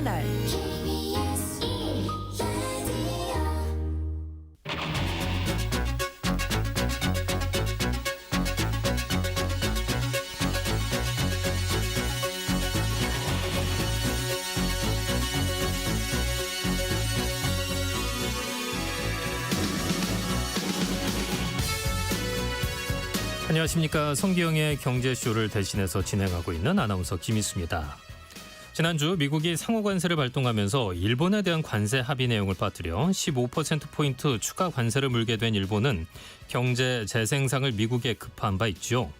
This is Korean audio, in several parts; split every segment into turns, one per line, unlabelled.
채널.
안녕하십니까. 성기영의 경제쇼를 대신해서 진행하고 있는 아나운서 김희수입니다. 지난주 미국이 상호관세를 발동하면서 일본에 대한 관세 합의 내용을 빠뜨려 15%포인트 추가 관세를 물게 된 일본은 경제 재생산을 미국에 급한 바 있죠.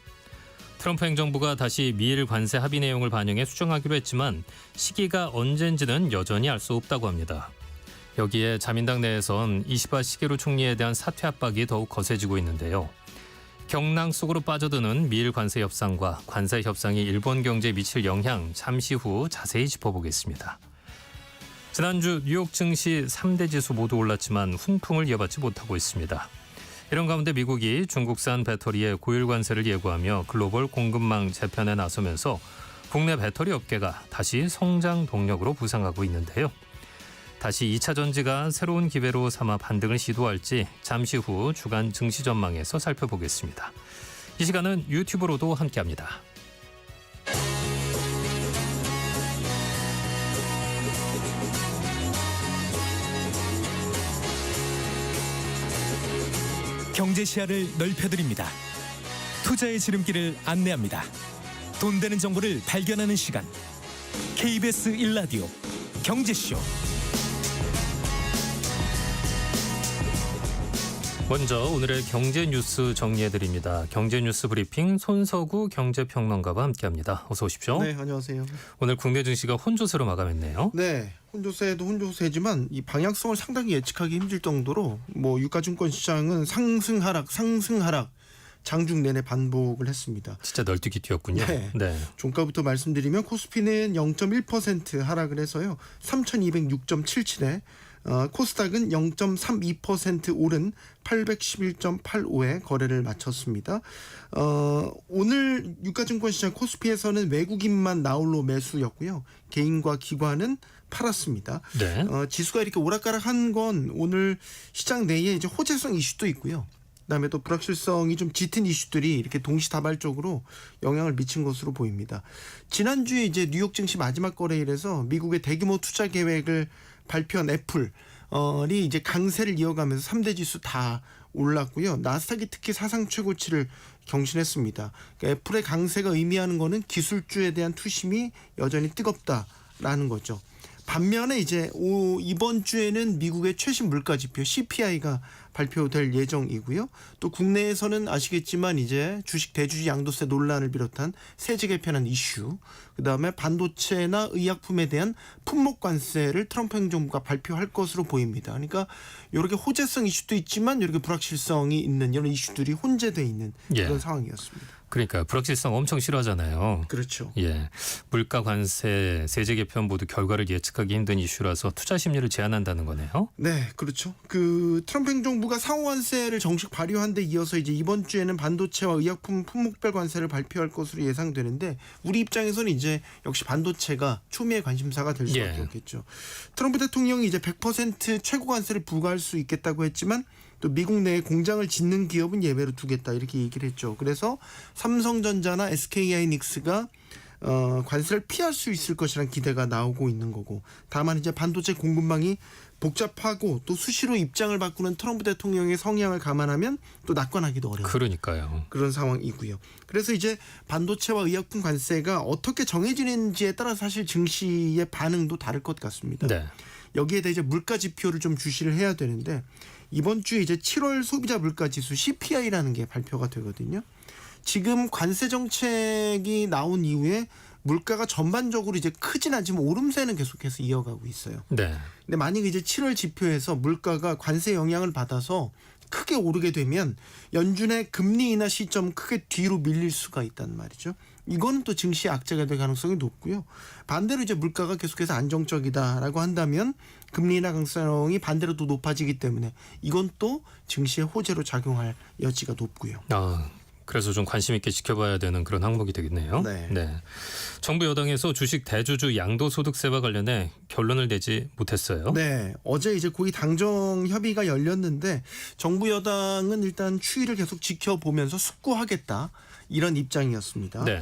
트럼프 행정부가 다시 미일 관세 합의 내용을 반영해 수정하기로 했지만 시기가 언젠지는 여전히 알 수 없다고 합니다. 여기에 자민당 내에선 이시바 시게루 총리에 대한 사퇴 압박이 더욱 거세지고 있는데요. 경랑 속으로 빠져드는 미일 관세 협상과 관세 협상이 일본 경제에 미칠 영향 잠시 후 자세히 짚어보겠습니다. 지난주 뉴욕 증시 3대 지수 모두 올랐지만 훈풍을 이어받지 못하고 있습니다. 이런 가운데 미국이 중국산 배터리의 고율 관세를 예고하며 글로벌 공급망 재편에 나서면서 국내 배터리 업계가 다시 성장 동력으로 부상하고 있는데요. 다시 2차 전지가 새로운 기회로 삼아 반등을 시도할지 잠시 후 주간 증시 전망에서 살펴보겠습니다. 이 시간은 유튜브로도 함께합니다.
경제 시야를 넓혀드립니다. 투자의 지름길을 안내합니다. 돈 되는 정보를 발견하는 시간. KBS 1라디오 경제쇼.
먼저 오늘의 경제 뉴스 정리해드립니다. 경제 뉴스 브리핑 손석우 경제평론가와 함께합니다. 어서 오십시오.
네, 안녕하세요.
오늘 국내 증시가 혼조세로 마감했네요.
네, 혼조세도 혼조세지만 이 방향성을 상당히 예측하기 힘들 정도로 유가증권 시장은 상승 하락 장중 내내 반복을 했습니다.
진짜 널뛰기 뛰었군요.
네. 종가부터 말씀드리면 코스피는 0.1% 하락을 해서요. 3,206.77에 코스닥은 0.32% 오른 811.85에 거래를 마쳤습니다. 오늘 유가증권 시장 코스피에서는 외국인만 나홀로 매수였고요. 개인과 기관은 팔았습니다.
네.
지수가 이렇게 오락가락한 건 오늘 시장 내에 이제 호재성 이슈도 있고요. 그다음에 또 불확실성이 좀 짙은 이슈들이 이렇게 동시다발적으로 영향을 미친 것으로 보입니다. 지난주에 이제 뉴욕 증시 마지막 거래일에서 미국의 대규모 투자 계획을 발표한 애플이 이제 강세를 이어가면서 3대 지수 다 올랐고요. 나스닥이 특히 사상 최고치를 경신했습니다. 그러니까 애플의 강세가 의미하는 거는 기술주에 대한 투심이 여전히 뜨겁다라는 거죠. 반면에 이제 이번 주에는 미국의 최신 물가 지표 CPI가 발표될 예정이고요. 또 국내에서는 아시겠지만 이제 주식 대주주 양도세 논란을 비롯한 세제 개편안 이슈, 그다음에 반도체나 의약품에 대한 품목 관세를 트럼프 행정부가 발표할 것으로 보입니다. 그러니까 이렇게 호재성 이슈도 있지만 이렇게 불확실성이 있는 이런 이슈들이 혼재되어 있는 그런 상황이었습니다.
그러니까 불확실성 엄청 싫어하잖아요.
그렇죠.
예, 물가 관세, 세제 개편 모두 결과를 예측하기 힘든 이슈라서 투자 심리를 제한한다는 거네요.
네, 그렇죠. 그 트럼프 행정부가 상호관세를 정식 발효한 데 이어서 이제 이번 주에는 반도체와 의약품 품목별 관세를 발표할 것으로 예상되는데 우리 입장에서는 이제 역시 반도체가 초미의 관심사가 될 수밖에 없겠죠. 트럼프 대통령이 이제 100% 최고 관세를 부과할 수 있겠다고 했지만 또 미국 내에 공장을 짓는 기업은 예외로 두겠다 이렇게 얘기를 했죠. 그래서 삼성전자나 SK하이닉스가 관세를 피할 수 있을 것이라는 기대가 나오고 있는 거고, 다만 이제 반도체 공급망이 복잡하고 또 수시로 입장을 바꾸는 트럼프 대통령의 성향을 감안하면 또 낙관하기도 어려운
그러니까요.
그런 상황이고요. 그래서 이제 반도체와 의약품 관세가 어떻게 정해지는지에 따라 사실 증시의 반응도 다를 것 같습니다.
네.
여기에 대해 이제 물가 지표를 좀 주시를 해야 되는데 이번 주에 이제 7월 소비자 물가 지수 CPI라는 게 발표가 되거든요. 지금 관세 정책이 나온 이후에 물가가 전반적으로 이제 크진 않지만 오름세는 계속해서 이어가고 있어요.
네.
근데 만약에 이제 7월 지표에서 물가가 관세 영향을 받아서 크게 오르게 되면 연준의 금리 인하 시점 크게 뒤로 밀릴 수가 있단 말이죠. 이거는 또 증시의 악재가 될 가능성이 높고요. 반대로 이제 물가가 계속해서 안정적이다라고 한다면 금리 인하 가능성이 반대로 또 높아지기 때문에 이건 또 증시의 호재로 작용할 여지가 높고요.
그래서 좀 관심 있게 지켜봐야 되는 그런 항목이 되겠네요.
네.
정부 여당에서 주식 대주주 양도소득세와 관련해 결론을 내지 못했어요.
네, 어제 이제 고위 당정 협의가 열렸는데 정부 여당은 일단 추이를 계속 지켜보면서 숙고하겠다. 이런 입장이었습니다.
네.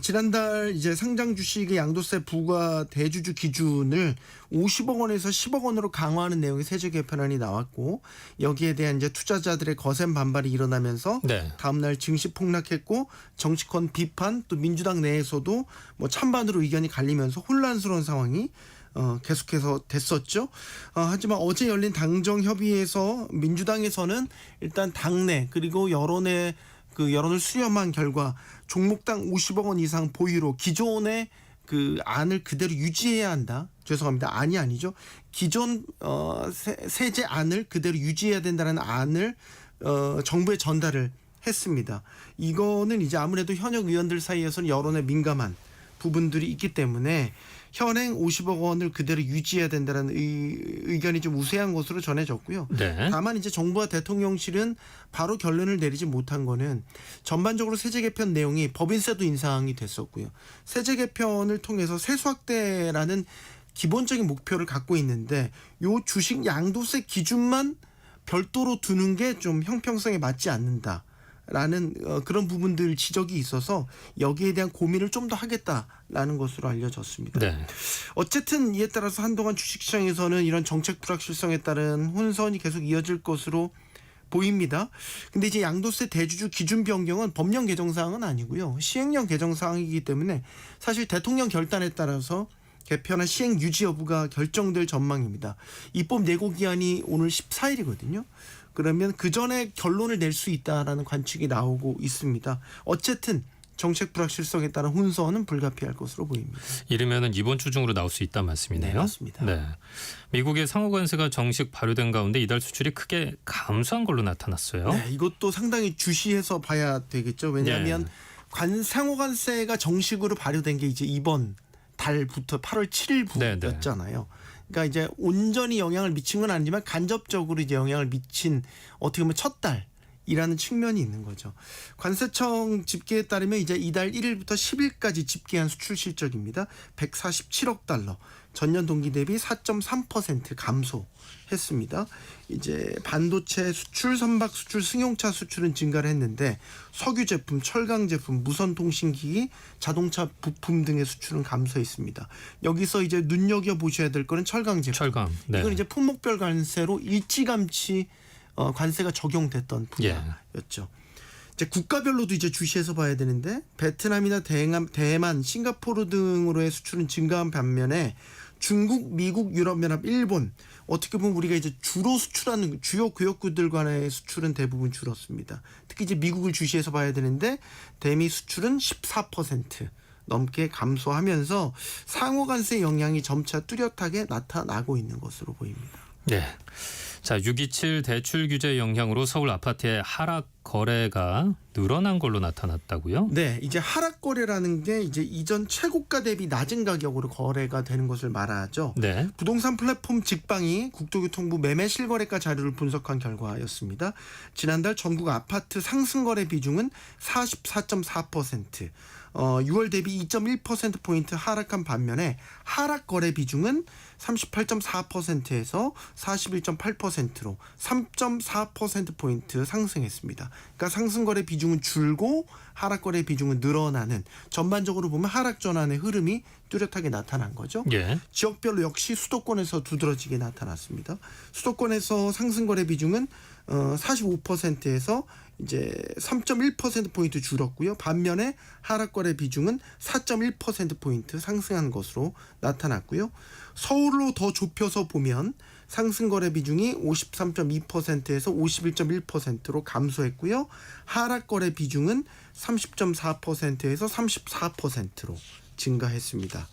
지난달 이제 상장 주식의 양도세 부과 대주주 기준을 50억 원에서 10억 원으로 강화하는 내용의 세제 개편안이 나왔고 여기에 대한 이제 투자자들의 거센 반발이 일어나면서
네.
다음 날 증시 폭락했고 정치권 비판 또 민주당 내에서도 뭐 찬반으로 의견이 갈리면서 혼란스러운 상황이 계속해서 됐었죠. 하지만 어제 열린 당정 협의에서 민주당에서는 일단 당내 그리고 여론을 수렴한 결과 종목당 50억 원 이상 보유로 기존의 그 안을 그대로 유지해야 한다. 죄송합니다. 안이 아니죠. 기존 세제 안을 그대로 유지해야 된다는 안을 정부에 전달을 했습니다. 이거는 이제 아무래도 현역 의원들 사이에서는 여론에 민감한 부분들이 있기 때문에 현행 50억 원을 그대로 유지해야 된다는 의견이 좀 우세한 것으로 전해졌고요.
네.
다만 이제 정부와 대통령실은 바로 결론을 내리지 못한 거는 전반적으로 세제 개편 내용이 법인세도 인상이 됐었고요. 세제 개편을 통해서 세수 확대라는 기본적인 목표를 갖고 있는데 요 주식 양도세 기준만 별도로 두는 게 좀 형평성에 맞지 않는다. 라는 그런 부분들 지적이 있어서 여기에 대한 고민을 좀 더 하겠다라는 것으로 알려졌습니다.
네.
어쨌든 이에 따라서 한동안 주식시장에서는 이런 정책 불확실성에 따른 혼선이 계속 이어질 것으로 보입니다. 근데 이제 양도세 대주주 기준 변경은 법령 개정 사항은 아니고요. 시행령 개정 사항이기 때문에 사실 대통령 결단에 따라서 개편한 시행 유지 여부가 결정될 전망입니다. 입법 예고 기한이 오늘 14일이거든요. 그러면 그 전에 결론을 낼 수 있다라는 관측이 나오고 있습니다. 어쨌든 정책 불확실성에 따른 혼선은 불가피할 것으로 보입니다.
이르면은 이번 주 중으로 나올 수 있다는 말씀이네요.
네, 맞습니다.
네. 미국의 상호관세가 정식 발효된 가운데 이달 수출이 크게 감소한 걸로 나타났어요.
네, 이것도 상당히 주시해서 봐야 되겠죠. 왜냐하면 상호관세가 정식으로 발효된 게 이제 이번 달부터 8월 7일부터였잖아요. 그러니까 이제 온전히 영향을 미친 건 아니지만 간접적으로 이제 영향을 미친 어떻게 보면 첫 달이라는 측면이 있는 거죠. 관세청 집계에 따르면 이제 이달 1일부터 10일까지 집계한 수출 실적입니다. 147억 달러. 전년 동기 대비 4.3% 감소했습니다. 이제 반도체 수출, 선박 수출, 승용차 수출은 증가를 했는데 석유 제품, 철강 제품, 무선 통신기기, 자동차 부품 등의 수출은 감소했습니다. 여기서 이제 눈여겨 보셔야 될 거는 철강 제품.
철강. 네.
이건 이제 품목별 관세로 일찌감치 관세가 적용됐던 분야였죠. 이제 국가별로도 이제 주시해서 봐야 되는데 베트남이나 대만, 싱가포르 등으로의 수출은 증가한 반면에 중국, 미국, 유럽연합, 일본 어떻게 보면 우리가 이제 주로 수출하는 주요 교역구들 간의 수출은 대부분 줄었습니다. 특히 이제 미국을 주시해서 봐야 되는데 대미 수출은 14% 넘게 감소하면서 상호관세 영향이 점차 뚜렷하게 나타나고 있는 것으로 보입니다.
네. 자, 6.27 대출 규제 영향으로 서울 아파트의 하락 거래가 늘어난 걸로 나타났다고요?
네, 이제 하락 거래라는 게 이제 이전 최고가 대비 낮은 가격으로 거래가 되는 것을 말하죠.
네.
부동산 플랫폼 직방이 국토교통부 매매 실거래가 자료를 분석한 결과였습니다. 지난달 전국 아파트 상승 거래 비중은 44.4%. 6월 대비 2.1%포인트 하락한 반면에 하락 거래 비중은 38.4%에서 41.8%로 3.4%포인트 상승했습니다. 그러니까 상승 거래 비중은 줄고 하락 거래 비중은 늘어나는 전반적으로 보면 하락 전환의 흐름이 뚜렷하게 나타난 거죠.
예.
지역별로 역시 수도권에서 두드러지게 나타났습니다. 수도권에서 상승 거래 비중은 45%에서 이제 3.1%포인트 줄었고요. 반면에 하락거래 비중은 4.1%포인트 상승한 것으로 나타났고요. 서울로 더 좁혀서 보면 상승거래 비중이 53.2%에서 51.1%로 감소했고요. 하락거래 비중은 30.4%에서 34%로 증가했습니다.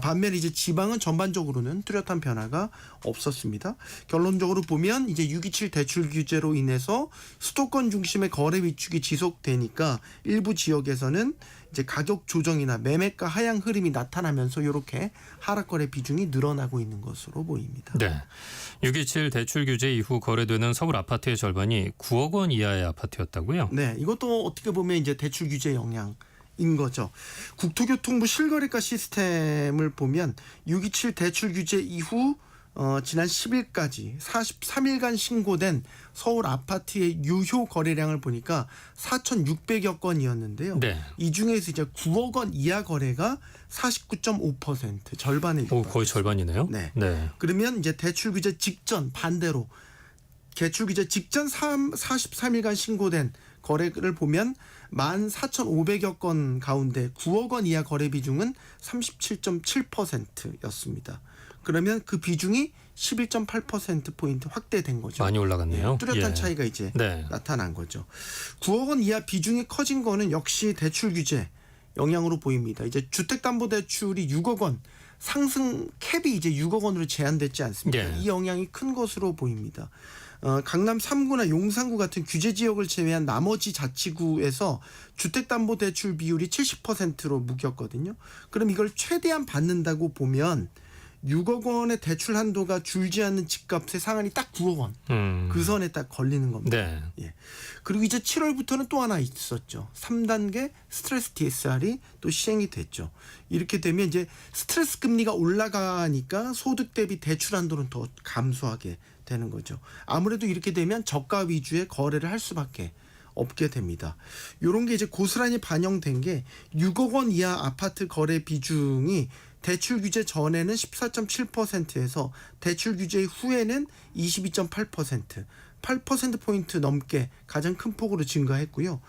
반면에 이제 지방은 전반적으로는 뚜렷한 변화가 없었습니다. 결론적으로 보면 이제 6.27 대출 규제로 인해서 수도권 중심의 거래 위축이 지속되니까 일부 지역에서는 이제 가격 조정이나 매매가 하향 흐름이 나타나면서 이렇게 하락 거래 비중이 늘어나고 있는 것으로 보입니다.
네. 6.27 대출 규제 이후 거래되는 서울 아파트의 절반이 9억 원 이하의 아파트였다고요?
네, 이것도 어떻게 보면 이제 대출 규제 영향인 거죠. 국토교통부 실거래가 시스템을 보면 6.27 대출 규제 이후 지난 10일까지 43일간 신고된 서울 아파트의 유효 거래량을 보니까 4,600여 건이었는데요.
네.
이 중에서 이제 9억 원 이하 거래가 49.5% 절반에
오, 거의 절반이네요.
네.
네.
그러면 이제 대출 규제 직전 반대로 대출 규제 직전 43일간 신고된 거래를 보면 14,500여 건 가운데 9억 원 이하 거래 비중은 37.7%였습니다. 그러면 그 비중이 11.8%포인트 확대된 거죠.
많이 올라갔네요.
뚜렷한
예.
차이가 이제
네.
나타난 거죠. 9억 원 이하 비중이 커진 거는 역시 대출 규제 영향으로 보입니다. 이제 주택담보대출이 6억 원 상승 캡이 이제 6억 원으로 제한됐지 않습니까?
예.
이 영향이 큰 것으로 보입니다. 강남 3구나 용산구 같은 규제 지역을 제외한 나머지 자치구에서 주택담보대출 비율이 70%로 묶였거든요. 그럼 이걸 최대한 받는다고 보면 6억 원의 대출 한도가 줄지 않는 집값의 상한이 딱 9억 원. 그 선에 딱 걸리는 겁니다.
네.
예. 그리고 이제 7월부터는 또 하나 있었죠. 3단계 스트레스 DSR이 또 시행이 됐죠. 이렇게 되면 이제 스트레스 금리가 올라가니까 소득 대비 대출 한도는 더 감소하게 되는 거죠. 아무래도 이렇게 되면 저가 위주의 거래를 할 수밖에 없게 됩니다. 이런 게 이제 고스란히 반영된 게 6억 원 이하 아파트 거래 비중이 대출 규제 전에는 14.7%에서 대출 규제 후에는 22.8%, 8%포인트 넘게 가장 큰 폭으로 증가했고요.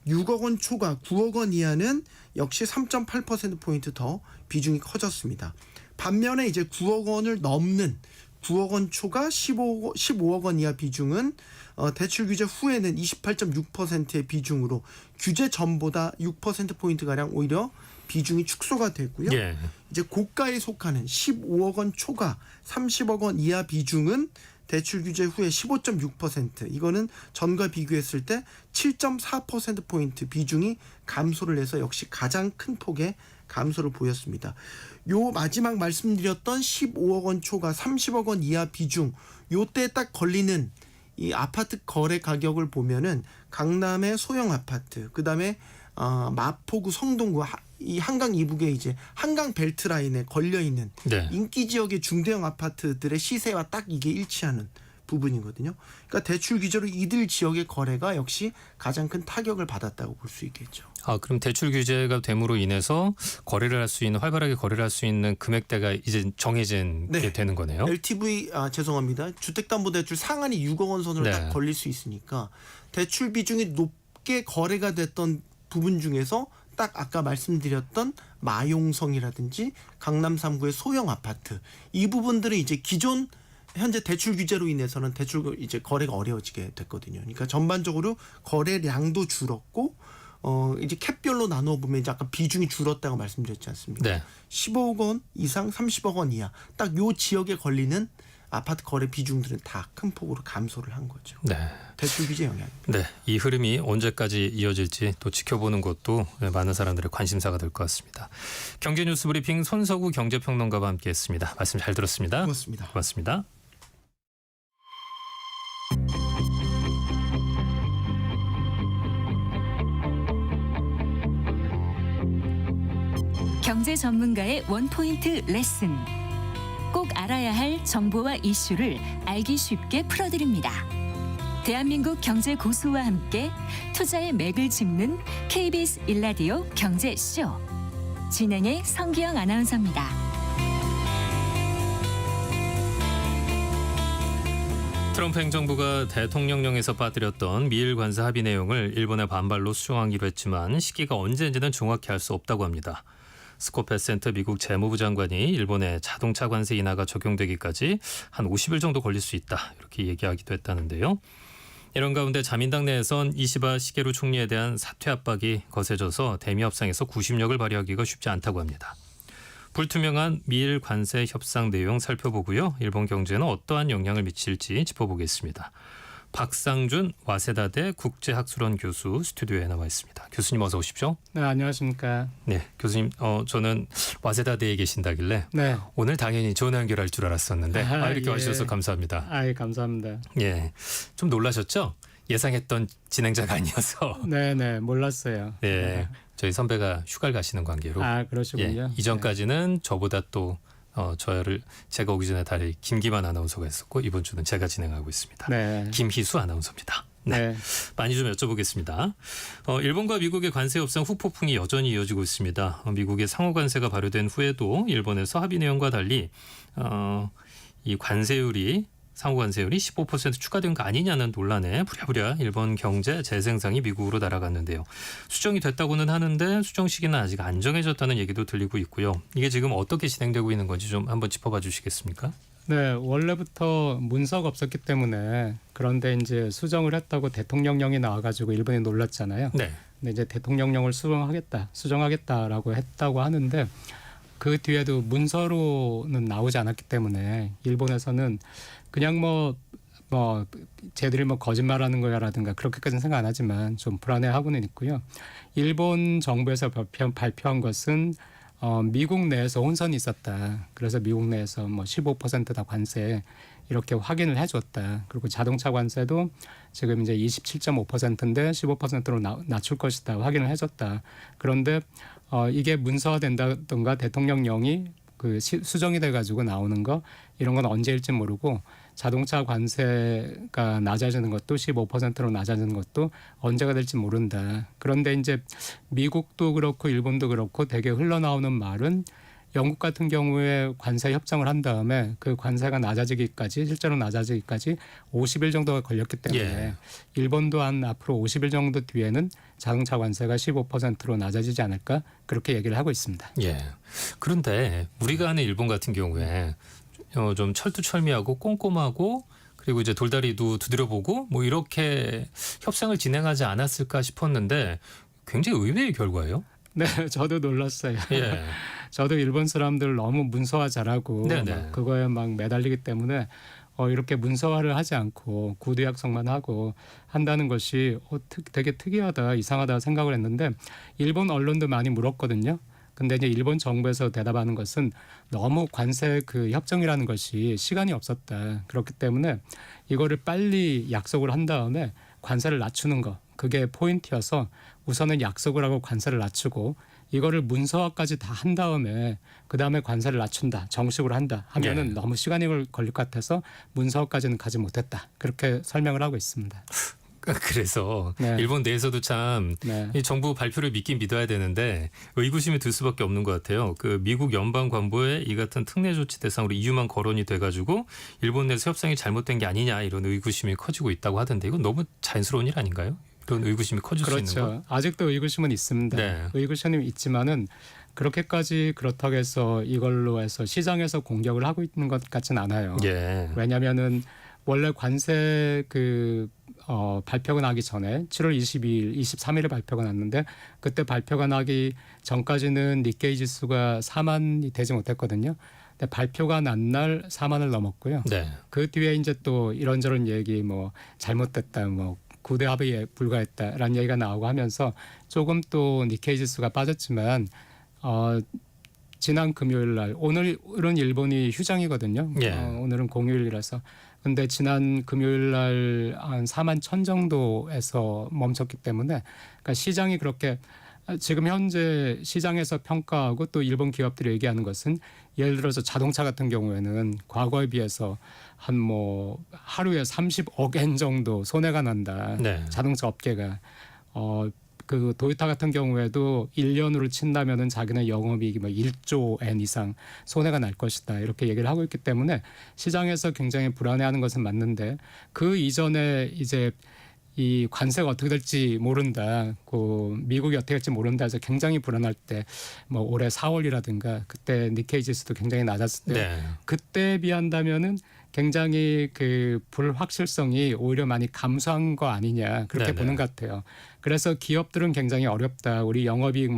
6억 원 초과 9억 원 이하는 역시 3.8%포인트 더 비중이 커졌습니다. 반면에 이제 9억 원을 넘는 9억 원 초과 15억 원 이하 비중은 대출 규제 후에는 28.6%의 비중으로 규제 전보다 6%포인트가량 오히려 비중이 축소가 되고요.
예.
이제 고가에 속하는 15억 원 초과 30억 원 이하 비중은 대출 규제 후에 15.6%, 이거는 전과 비교했을 때 7.4%포인트 비중이 감소를 해서 역시 가장 큰 폭의 감소를 보였습니다. 요 마지막 말씀드렸던 15억 원 초과 30억 원 이하 비중, 요때 딱 걸리는 이 아파트 거래 가격을 보면은 강남의 소형 아파트, 그다음에 마포구, 성동구, 이 한강 이북에 이제 한강 벨트 라인에 걸려 있는
네.
인기 지역의 중대형 아파트들의 시세와 딱 이게 일치하는 부분이거든요. 그러니까 대출 규제로 이들 지역의 거래가 역시 가장 큰 타격을 받았다고 볼 수 있겠죠.
그럼 대출 규제가 됨으로 인해서 거래를 할 수 있는, 활발하게 거래를 할 수 있는 금액대가 이제 정해진
네.
게 되는 거네요.
LTV 죄송합니다. 주택담보대출 상한이 6억 원 선으로
네.
딱 걸릴 수 있으니까 대출 비중이 높게 거래가 됐던 부분 중에서 딱 아까 말씀드렸던 마용성이라든지 강남 3구의 소형 아파트, 이 부분들은 이제 기존 현재 대출 규제로 인해서는 대출 이제 거래가 어려워지게 됐거든요. 그러니까 전반적으로 거래량도 줄었고 이제 캡별로 나누어 보면 이제 아까 비중이 줄었다고 말씀드렸지 않습니까?
네.
15억 원 이상, 30억 원 이하 딱 요 지역에 걸리는 아파트 거래 비중들은 다 큰 폭으로 감소를 한 거죠.
네.
대출 규제 영향.
네. 이 흐름이 언제까지 이어질지 또 지켜보는 것도 많은 사람들의 관심사가 될 것 같습니다. 경제 뉴스 브리핑 손석우 경제평론가와 함께했습니다. 말씀 잘 들었습니다.
고맙습니다.
고맙습니다.
경제 전문가의 원포인트 레슨. 꼭 알아야 할 정보와 이슈를 알기 쉽게 풀어드립니다. 대한민국 경제 고수와 함께 투자의 맥을 짚는 KBS 1라디오 경제쇼. 진행의 성기영 아나운서입니다.
트럼프 행정부가 대통령령에서 빠뜨렸던 미일 관세 합의 내용을 일본의 반발로 수정하기로 했지만 시기가 언제인지는 정확히 알 수 없다고 합니다. 스콧 베센트 미국 재무부 장관이 일본의 자동차 관세 인하가 적용되기까지 한 50일 정도 걸릴 수 있다, 이렇게 얘기하기도 했다는데요. 이런 가운데 자민당 내에선 이시바 시게루 총리에 대한 사퇴 압박이 거세져서 대미 협상에서 구심력을 발휘하기가 쉽지 않다고 합니다. 불투명한 미일 관세 협상 내용 살펴보고요. 일본 경제는 어떠한 영향을 미칠지 짚어보겠습니다. 박상준 와세다대 국제학술원 교수 스튜디오에 나와 있습니다. 교수님 어서 오십시오.
네, 안녕하십니까.
네, 교수님 저는 와세다대에 계신다길래
네.
오늘 당연히 전화 연결할 줄 알았었는데 이렇게
예.
와주셔서 감사합니다.
감사합니다.
예, 좀 놀라셨죠? 예상했던 진행자가 아니어서.
네, 몰랐어요.
네, 저희 선배가 휴가를 가시는 관계로.
그러시군요.
예, 이전까지는 저보다 또 제가 오기 전에 다리 김기만 아나운서가 있었고 이번 주는 제가 진행하고 있습니다.
네.
김희수 아나운서입니다. 네.
네.
많이 좀 여쭤보겠습니다. 일본과 미국의 관세 협상 후폭풍이 여전히 이어지고 있습니다. 미국의 상호 관세가 발효된 후에도 일본에서 합의 내용과 달리 이 관세율이 상호 관세율이 15% 추가된 거 아니냐는 논란에 부랴부랴 일본 경제 재생산이 미국으로 날아갔는데요. 수정이 됐다고는 하는데 수정 시기는 아직 안 정해졌다는 얘기도 들리고 있고요. 이게 지금 어떻게 진행되고 있는 건지 좀 한번 짚어봐 주시겠습니까?
네, 원래부터 문서가 없었기 때문에 그런데 이제 수정을 했다고 대통령령이 나와가지고 일본이 놀랐잖아요.
네.
근데 이제 대통령령을 수정하겠다라고 했다고 하는데 그 뒤에도 문서로는 나오지 않았기 때문에 일본에서는 그냥 뭐 쟤들이 거짓말하는 거야라든가 그렇게까지는 생각 안 하지만 좀 불안해하고는 있고요. 일본 정부에서 발표한 것은 미국 내에서 혼선이 있었다. 그래서 미국 내에서 15%다 관세 이렇게 확인을 해줬다. 그리고 자동차 관세도 지금 이제 27.5%인데 15%로 낮출 것이다. 확인을 해줬다. 그런데 이게 문서화된다든가 대통령령이 수정이 돼가지고 나오는 거 이런 건 언제일지 모르고 자동차 관세가 낮아지는 것도 15%로 낮아지는 것도 언제가 될지 모른다. 그런데 이제 미국도 그렇고 일본도 그렇고 되게 흘러나오는 말은 영국 같은 경우에 관세 협정을 한 다음에 그 관세가 실제로 낮아지기까지 50일 정도가 걸렸기 때문에
예.
일본도 한 앞으로 50일 정도 뒤에는 자동차 관세가 15%로 낮아지지 않을까 그렇게 얘기를 하고 있습니다.
예. 그런데 우리가 아는 일본 같은 경우에 좀 철두철미하고 꼼꼼하고 그리고 이제 돌다리도 두드려보고 이렇게 협상을 진행하지 않았을까 싶었는데 굉장히 의외의 결과예요.
네, 저도 놀랐어요.
예.
저도 일본 사람들 너무 문서화 잘하고
네네.
그거에 매달리기 때문에 이렇게 문서화를 하지 않고 구두 약속만 하고 한다는 것이 되게 특이하다, 이상하다 생각을 했는데 일본 언론도 많이 물었거든요. 근데 이제 일본 정부에서 대답하는 것은 너무 관세 협정이라는 것이 시간이 없었다. 그렇기 때문에 이거를 빨리 약속을 한 다음에 관세를 낮추는 거. 그게 포인트여서 우선은 약속을 하고 관세를 낮추고 이거를 문서화까지 다 한 다음에 그다음에 관세를 낮춘다. 정식으로 한다 하면은
네.
너무 시간이 걸릴 것 같아서 문서화까지는 가지 못했다. 그렇게 설명을 하고 있습니다.
그래서
네.
일본 내에서도 참
네.
이 정부 발표를 믿긴 믿어야 되는데 의구심이 들 수밖에 없는 것 같아요. 미국 연방관보의 이 같은 특례 조치 대상으로 이유만 거론이 돼가지고 일본 내에서 협상이 잘못된 게 아니냐 이런 의구심이 커지고 있다고 하던데 이건 너무 자연스러운 일 아닌가요? 이런 의구심이 커질 수 있는 거.
그렇죠. 아직도 의구심은 있습니다.
네.
의구심이 있지만은 그렇게까지 그렇다고 해서 이걸로 해서 시장에서 공격을 하고 있는 것 같지는 않아요.
예.
왜냐하면은 원래 관세 발표가 나기 전에 7월 22일, 23일에 발표가 났는데 그때 발표가 나기 전까지는 니케이 지수가 4만이 되지 못했거든요. 근데 발표가 난 날 4만을 넘었고요.
네.
그 뒤에 이제 또 이런저런 얘기 잘못됐다 구대 합의에 불과했다라는 얘기가 나오고 하면서 조금 또 니케이 지수가 빠졌지만 지난 금요일 날 오늘은 일본이 휴장이거든요.
예.
오늘은 공휴일이라서 근데 지난 금요일 날 한 4만 1천 정도에서 멈췄기 때문에 그러니까 시장이 그렇게 지금 현재 시장에서 평가하고 또 일본 기업들이 얘기하는 것은 예를 들어서 자동차 같은 경우에는 과거에 비해서 한 하루에 30억 엔 정도 손해가 난다.
네.
자동차 업계가 도요타 같은 경우에도 1년으로 친다면은 자기네 영업이익이 1조 엔 이상 손해가 날 것이다. 이렇게 얘기를 하고 있기 때문에 시장에서 굉장히 불안해하는 것은 맞는데 그 이전에 이제 이 관세가 어떻게 될지 모른다. 미국이 어떻게 될지 모른다 해서 굉장히 불안할 때 올해 4월이라든가 그때 니케이 지수도 굉장히 낮았을 때
네.
그때에 비한다면은 굉장히 불확실성이 오히려 많이 감소한 거 아니냐 그렇게
네네.
보는 것 같아요. 그래서 기업들은 굉장히 어렵다. 우리 영업이익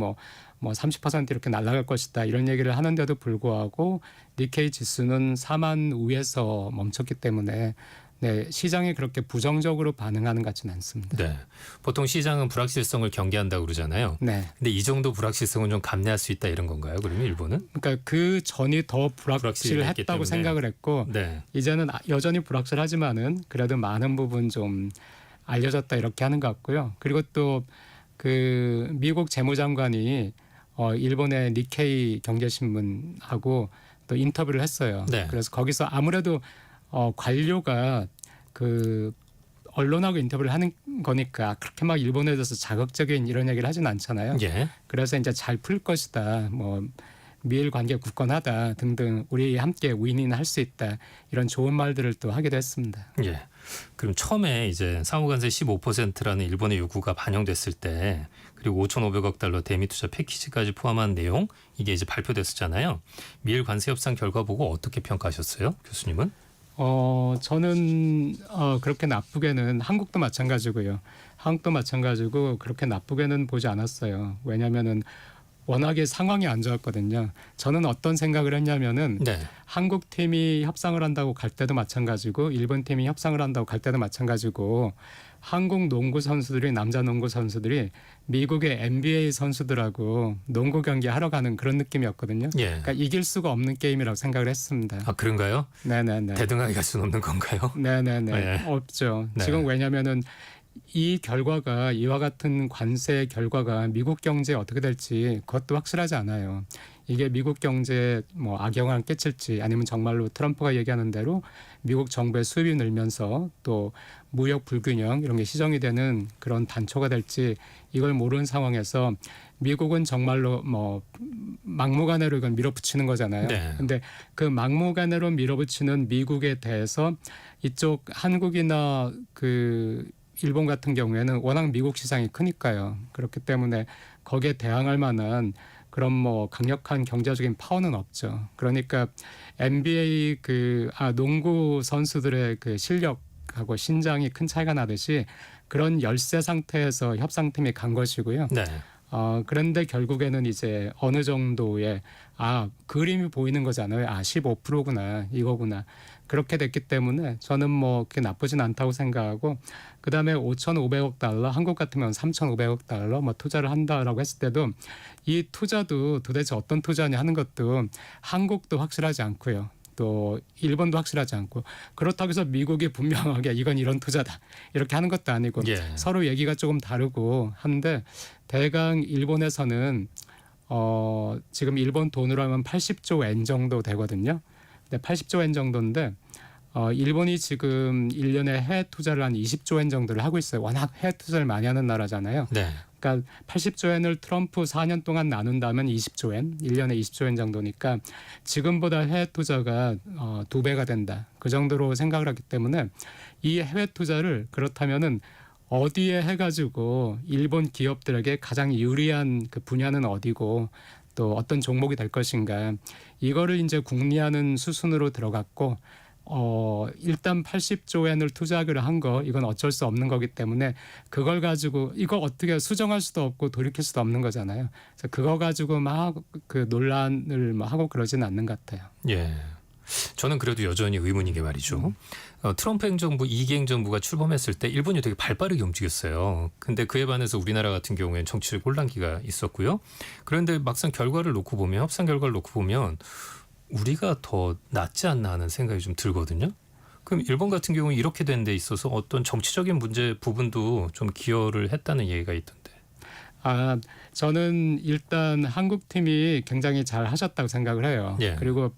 뭐 30% 이렇게 날아갈 것이다 이런 얘기를 하는데도 불구하고 니케이 지수는 4만 위에서 멈췄기 때문에 네, 시장이 그렇게 부정적으로 반응하는 것 같지는 않습니다.
네. 보통 시장은 불확실성을 경계한다고 그러잖아요.
네.
근데 이 정도 불확실성은 좀 감내할 수 있다 이런 건가요? 그러면 일본은?
그러니까 그 전이 더
불확실했기
불확실했다고
때문에.
생각을 했고
네.
이제는 여전히 불확실하지만은 그래도 많은 부분 좀 알려졌다 이렇게 하는 것 같고요. 그리고 또 그 미국 재무장관이 일본의 니케이 경제신문하고 또 인터뷰를 했어요.
네.
그래서 거기서 아무래도 관료가 그 언론하고 인터뷰를 하는 거니까 그렇게 막 일본에 대해서 자극적인 이런 얘기를 하진 않잖아요.
예.
그래서 이제 잘 풀 것이다. 뭐 미일 관계 굳건하다 등등 우리 함께 윈윈할 수 있다. 이런 좋은 말들을 또 하기도 했습니다.
예. 그럼 처음에 이제 상호관세 15%라는 일본의 요구가 반영됐을 때 그리고 5,500억 달러 대미 투자 패키지까지 포함한 내용 이게 이제 발표됐었잖아요. 미일 관세 협상 결과 보고 어떻게 평가하셨어요, 교수님은?
저는 그렇게 나쁘게는 한국도 마찬가지고요. 한국도 마찬가지고 그렇게 나쁘게는 보지 않았어요. 왜냐하면은 워낙에 상황이 안 좋았거든요. 저는 어떤 생각을 했냐면은
네.
한국 팀이 협상을 한다고 갈 때도 마찬가지고 일본 팀이 협상을 한다고 갈 때도 마찬가지고 한국 농구 선수들이 남자 농구 선수들이 미국의 NBA 선수들하고 농구 경기 하러 가는 그런 느낌이었거든요.
예.
그러니까 이길 수가 없는 게임이라고 생각을 했습니다.
아 그런가요?
네네네.
대등하게 갈 수는 없는 건가요?
네네네.
네.
없죠.
네.
지금 왜냐하면은 이 결과가 이와 같은 관세 결과가 미국 경제에 어떻게 될지 그것도 확실하지 않아요. 이게 미국 경제에 뭐 악영향을 끼칠지 아니면 정말로 트럼프가 얘기하는 대로 미국 정부의 수입이 늘면서 또 무역 불균형 이런 게 시정이 되는 그런 단초가 될지 이걸 모르는 상황에서 미국은 정말로 뭐 막무가내로 이걸 밀어붙이는 거잖아요.
네.
근데 그 막무가내로 밀어붙이는 미국에 대해서 이쪽 한국이나 그 일본 같은 경우에는 워낙 미국 시장이 크니까요. 그렇기 때문에 거기에 대항할 만한 그런 뭐 강력한 경제적인 파워는 없죠. 그러니까 NBA 농구 선수들의 그 실력하고 신장이 큰 차이가 나듯이 그런 열세 상태에서 협상팀이 간 것이고요.
네.
그런데 결국에는 이제 어느 정도의 그림이 보이는 거잖아요. 15%구나 이거구나. 그렇게 됐기 때문에 저는 뭐 그게 나쁘진 않다고 생각하고 그다음에 5,500억 달러 한국 같으면 3,500억 달러 뭐 투자를 한다라고 했을 때도 이 투자도 도대체 어떤 투자냐 하는 것도 한국도 확실하지 않고요. 또 일본도 확실하지 않고 그렇다고 해서 미국이 분명하게 이건 이런 투자다 이렇게 하는 것도 아니고
예.
서로 얘기가 조금 다르고 한데 대강 일본에서는 지금 일본 돈으로 하면 80조 엔 정도 되거든요. 근데 80조 엔 정도인데 일본이 지금 1년에 해외 투자를 한 20조 엔 정도를 하고 있어요. 워낙 해외 투자를 많이 하는 나라잖아요.
네.
그러니까 80조 엔을 트럼프 4년 동안 나눈다면 20조 엔, 1년에 20조 엔 정도니까 지금보다 해외 투자가 2배가 된다. 그 정도로 생각을 하기 때문에 이 해외 투자를 그렇다면은 어디에 해가지고 일본 기업들에게 가장 유리한 그 분야는 어디고 또 어떤 종목이 될 것인가 이거를 이제 궁리하는 수순으로 들어갔고 일단 80조 엔을 투자하기로 한 거 이건 어쩔 수 없는 거기 때문에 그걸 가지고 이거 어떻게 수정할 수도 없고 돌이킬 수도 없는 거잖아요. 그래서 그거 가지고 막 그 논란을 막 하고 그러지는 않는 것 같아요.
예. 저는 그래도 여전히 의문인 게 말이죠. 트럼프 행정부 2기 행정부가 출범했을 때 일본이 되게 발빠르게 움직였어요. 근데 그에 반해서 우리나라 같은 경우에는 정치적 혼란기가 있었고요. 그런데 막상 결과를 놓고 보면 협상 결과를 놓고 보면 우리가 더 낫지 않나 하는 생각이 좀 들거든요. 그럼 일본 같은 경우는 이렇게 된 데 있어서 어떤 정치적인 문제 부분도 좀 기여를 했다는 얘기가 있던데.
저는 일단 한국 팀이 굉장히 잘 하셨다고 생각을 해요.
예.
그리고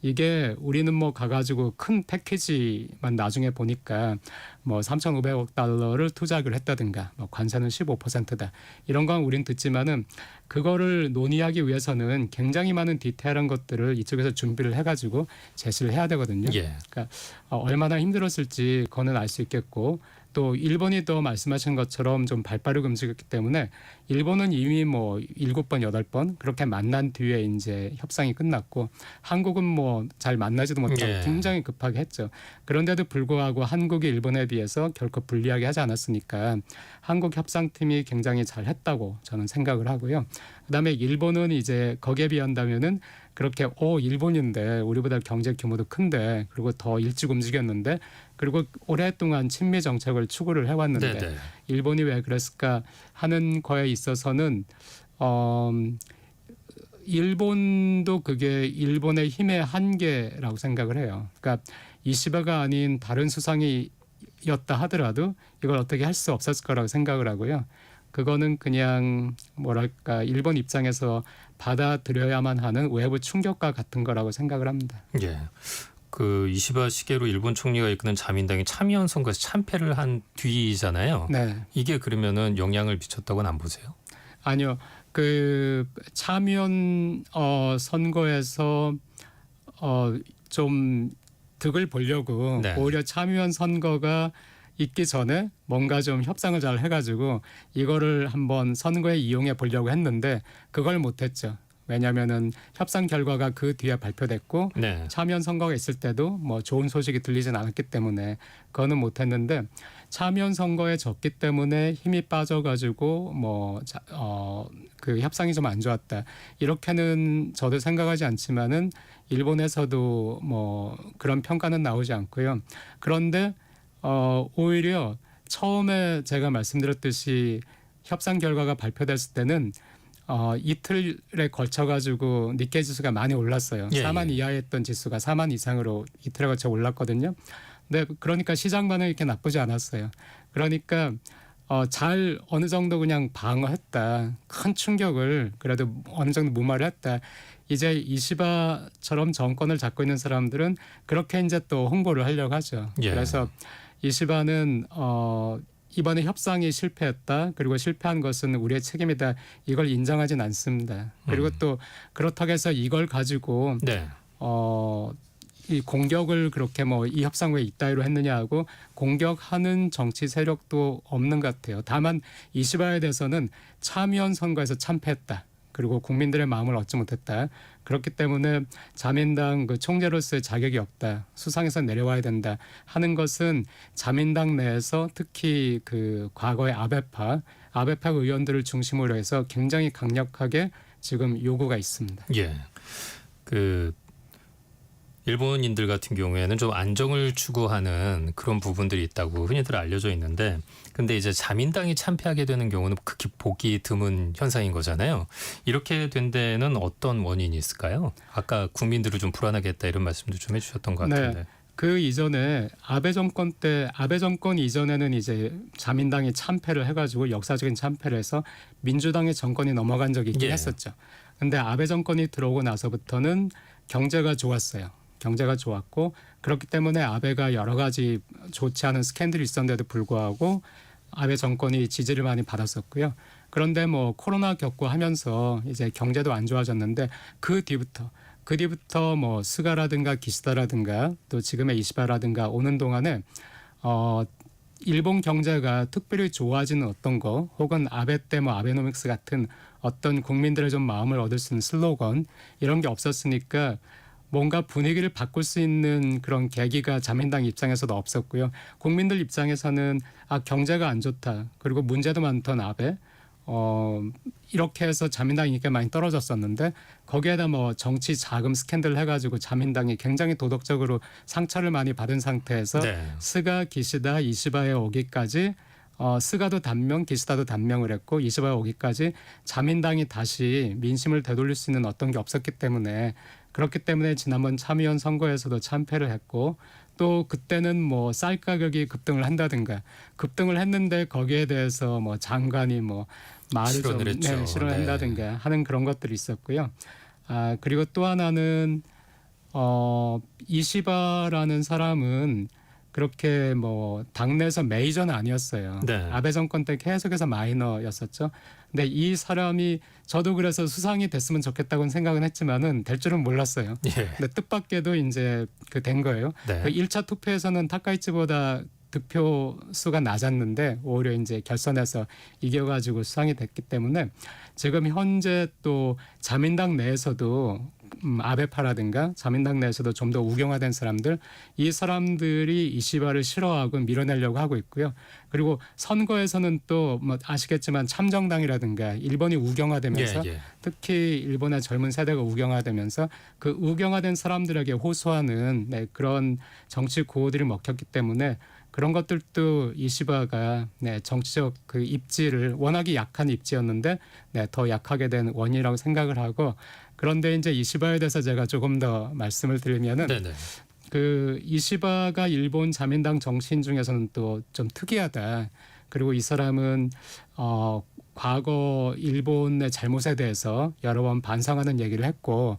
이게 우리는 뭐 가가지고 큰 패키지만 나중에 보니까 뭐 3,500억 달러를 투자를 했다든가 뭐 관세는 15%다 이런 건 우린 듣지만은 그거를 논의하기 위해서는 굉장히 많은 디테일한 것들을 이쪽에서 준비를 해가지고 제시를 해야 되거든요.
예.
그러니까 얼마나 힘들었을지 그거는 알 수 있겠고 또 일본이 또 말씀하신 것처럼 좀 발빠르게 움직였기 때문에 일본은 이미 뭐 7번, 8번 그렇게 만난 뒤에 이제 협상이 끝났고 한국은 뭐 잘 만나지도 못하고
예.
굉장히 급하게 했죠. 그런데도 불구하고 한국이 일본에 비해서 결코 불리하게 하지 않았으니까 한국 협상팀이 굉장히 잘 했다고 저는 생각을 하고요. 그다음에 일본은 이제 거기에 비한다면은 그렇게 일본인데 우리보다 경제 규모도 큰데 그리고 더 일찍 움직였는데 그리고 오랫동안 친미 정책을 추구를 해왔는데
네네.
일본이 왜 그랬을까 하는 거에 있어서는 일본도 그게 일본의 힘의 한계라고 생각을 해요. 그러니까 이시바가 아닌 다른 수상이었다 하더라도 이걸 어떻게 할 수 없었을 거라고 생각을 하고요. 그거는 그냥 뭐랄까 일본 입장에서 받아들여야만 하는 외부 충격과 같은 거라고 생각을 합니다.
예. 그 이시바 시게루 일본 총리가 이끄는 자민당이 참의원 선거에서 참패를 한 뒤잖아요.
네.
이게 그러면은 영향을 미쳤다고는 안 보세요?
아니요. 그 참의원 선거에서 좀 득을 보려고
네.
오히려 참의원 선거가 있기 전에 뭔가 좀 협상을 잘 해가지고 이거를 한번 선거에 이용해 보려고 했는데 그걸 못했죠. 왜냐하면은 협상 결과가 그 뒤에 발표됐고
네.
참여연 선거가 있을 때도 뭐 좋은 소식이 들리진 않았기 때문에 그거는 못했는데 참여연 선거에 졌기 때문에 힘이 빠져가지고 그 협상이 좀 안 좋았다. 이렇게는 저도 생각하지 않지만은 일본에서도 뭐 그런 평가는 나오지 않고요. 그런데 오히려 처음에 제가 말씀드렸듯이 협상 결과가 발표됐을 때는 이틀에 걸쳐 가지고 니케이 지수가 많이 올랐어요.
예,
4만
예.
이하였던 지수가 4만 이상으로 이틀에 걸쳐 올랐거든요. 네, 그러니까 시장 반응이 이렇게 나쁘지 않았어요. 그러니까 잘 어느 정도 그냥 방어했다. 큰 충격을 그래도 어느 정도 무마를 했다. 이제 이시바처럼 정권을 잡고 있는 사람들은 그렇게 이제 또 홍보를 하려고 하죠.
예.
그래서 이시바는 이번에 협상이 실패했다. 그리고 실패한 것은 우리의 책임이다. 이걸 인정하진 않습니다. 그리고 또 그렇다고 해서 이걸 가지고
네.
이 공격을 그렇게 뭐 이 협상 왜 이따위로 했느냐 하고 공격하는 정치 세력도 없는 것 같아요. 다만 이시바에 대해서는 참의원 선거에서 참패했다. 그리고 국민들의 마음을 얻지 못했다. 그렇기 때문에 자민당 그 총재로서의 자격이 없다. 수상에서 내려와야 된다 하는 것은 자민당 내에서 특히 그 과거의 아베파 의원들을 중심으로 해서 굉장히 강력하게 지금 요구가 있습니다.
예. 그 일본인들 같은 경우에는 좀 안정을 추구하는 그런 부분들이 있다고 흔히들 알려져 있는데, 근데 이제 자민당이 참패하게 되는 경우는 극히 보기 드문 현상인 거잖아요. 이렇게 된 데는 어떤 원인이 있을까요? 아까 국민들을 좀 불안하게 했다 이런 말씀도 좀 해주셨던 것 같은데.
네. 그 이전에 아베 정권 이전에는 이제 자민당이 참패를 해가지고 역사적인 참패를 해서 민주당의 정권이 넘어간 적이 있긴
예.
했었죠. 근데 아베 정권이 들어오고 나서부터는 경제가 좋았어요. 경제가 좋았고 그렇기 때문에 아베가 여러 가지 좋지 않은 스캔들이 있었는데도 불구하고 아베 정권이 지지를 많이 받았었고요. 그런데 뭐 코로나 겪고 하면서 이제 경제도 안 좋아졌는데 그 뒤부터 뭐 스가라든가 기시다라든가 또 지금의 이시바라든가 오는 동안에 일본 경제가 특별히 좋아지는 어떤 거 혹은 아베 때 뭐 아베노믹스 같은 어떤 국민들의 좀 마음을 얻을 수 있는 슬로건 이런 게 없었으니까 뭔가 분위기를 바꿀 수 있는 그런 계기가 자민당 입장에서도 없었고요. 국민들 입장에서는 경제가 안 좋다. 그리고 문제도 많던 아베 이렇게 해서 자민당 인기가 많이 떨어졌었는데 거기에다 뭐 정치 자금 스캔들 해가지고 자민당이 굉장히 도덕적으로 상처를 많이 받은 상태에서
네.
스가, 기시다, 이시바에 오기까지 스가도 단명, 기시다도 단명을 했고 이시바에 오기까지 자민당이 다시 민심을 되돌릴 수 있는 어떤 게 없었기 때문에 그렇기 때문에 지난번 참의원 선거에서도 참패를 했고 또 그때는 뭐 쌀 가격이 급등을 한다든가 급등을 했는데 거기에 대해서 뭐 장관이 뭐 말을
실언을 했죠.
실언을 한다든가 하는 그런 것들이 있었고요. 그리고 또 하나는 이시바라는 사람은 그렇게 뭐 당내에서 메이저는 아니었어요.
네.
아베 정권 때 계속해서 마이너였었죠. 근데 이 사람이 저도 그래서 수상이 됐으면 좋겠다고는 생각은 했지만은 될 줄은 몰랐어요.
예.
근데 뜻밖에도 이제 된 거예요.
네.
그 1차 투표에서는 타카이치보다 득표 수가 낮았는데 오히려 이제 결선에서 이겨가지고 수상이 됐기 때문에 지금 현재 또 자민당 내에서도 아베파라든가 자민당 내에서도 좀 더 우경화된 사람들, 이 사람들이 이시바를 싫어하고 밀어내려고 하고 있고요. 그리고 선거에서는 또 뭐 아시겠지만 참정당이라든가 일본이 우경화되면서 특히 일본의 젊은 세대가 우경화되면서 그 우경화된 사람들에게 호소하는 그런 정치 구호들이 먹혔기 때문에 그런 것들도 이시바가 정치적 그 입지를 워낙에 약한 입지였는데 더 약하게 된 원인이라고 생각을 하고, 그런데 이제 이시바에 대해서 제가 조금 더 말씀을 드리면은
네네.
그 이시바가 일본 자민당 정치인 중에서는 또 좀 특이하다. 그리고 이 사람은 과거 일본의 잘못에 대해서 여러 번 반성하는 얘기를 했고,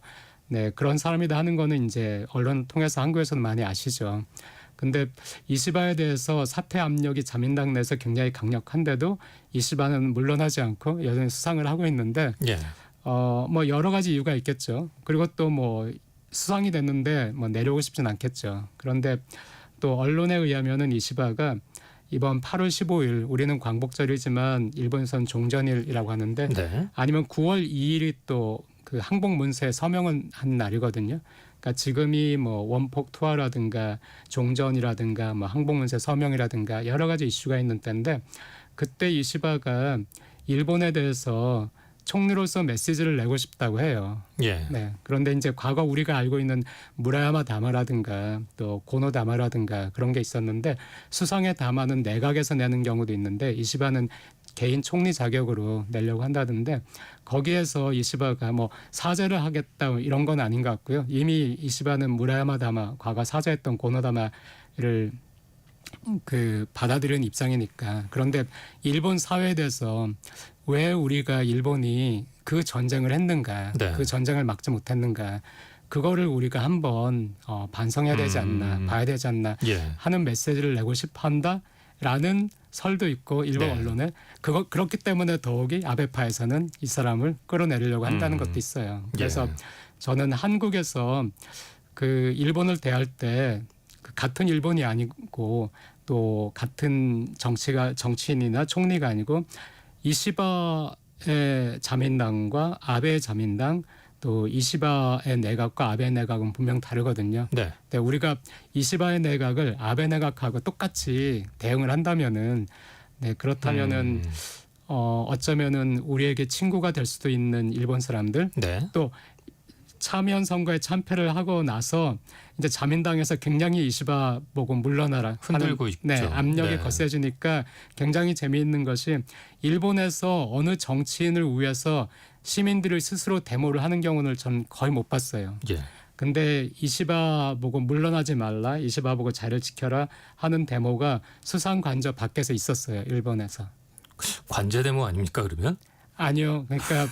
그런 사람이다 하는 거는 이제 언론 통해서 한국에서는 많이 아시죠. 근데 이시바에 대해서 사퇴 압력이 자민당 내에서 굉장히 강력한데도 이시바는 물러나지 않고 여전히 수상을 하고 있는데
예.
뭐 여러 가지 이유가 있겠죠. 그리고 또 뭐 수상이 됐는데 뭐 내려오고 싶진 않겠죠. 그런데 또 언론에 의하면은 이시바가 이번 8월 15일 우리는 광복절이지만 일본에서는 종전일이라고 하는데
네.
아니면 9월 2일이 또 그 항복 문서에 서명을 한 날이거든요. 그러니까 지금이 뭐 원폭 투하라든가 종전이라든가 뭐 항복 문서 서명이라든가 여러 가지 이슈가 있는 때인데, 그때 이시바가 일본에 대해서 총리로서 메시지를 내고 싶다고 해요.
예.
그런데 이제 과거 우리가 알고 있는 무라야마 다마라든가 또 고노 다마라든가 그런 게 있었는데 수상의 다마는 내각에서 내는 경우도 있는데 이시바는 개인 총리 자격으로 내려고 한다던데, 거기에서 이시바가 뭐 사죄를 하겠다 이런 건 아닌 것 같고요. 이미 이시바는 무라야마 다마, 과거 사죄했던 고노 다마를 그 받아들이는 입장이니까. 그런데 일본 사회에 대해서 왜 우리가 일본이 그 전쟁을 했는가, 그 전쟁을 막지 못했는가, 그거를 우리가 한번 반성해야 되지 않나, 봐야 되지 않나 하는 메시지를 내고 싶어한다라는 설도 있고 일본 언론에 그렇기 때문에 더욱이 아베파에서는 이 사람을 끌어내리려고 한다는 것도 있어요. 그래서 저는 한국에서 그 일본을 대할 때 같은 일본이 아니고 또 같은 정치인이나 총리가 아니고 이시바의 자민당과 아베의 자민당, 또 이시바의 내각과 아베 내각은 분명 다르거든요. 근데 우리가 이시바의 내각을 아베 내각하고 똑같이 대응을 한다면은 그렇다면은 어쩌면은 우리에게 친구가 될 수도 있는 일본 사람들, 또 참여연 선거에 참패를 하고 나서 이제 자민당에서 굉장히 이시바 보고 물러나라
흔들고 있죠.
압력이 거세지니까 굉장히 재미있는 것이 일본에서 어느 정치인을 위해서 시민들이 스스로 데모를 하는 경우는 전 거의 못 봤어요. 근데 이시바 보고 물러나지 말라, 이시바 보고 자리를 지켜라 하는 데모가 수상 관저 밖에서 있었어요. 일본에서.
관제 데모 아닙니까 그러면?
아니요. 그러니까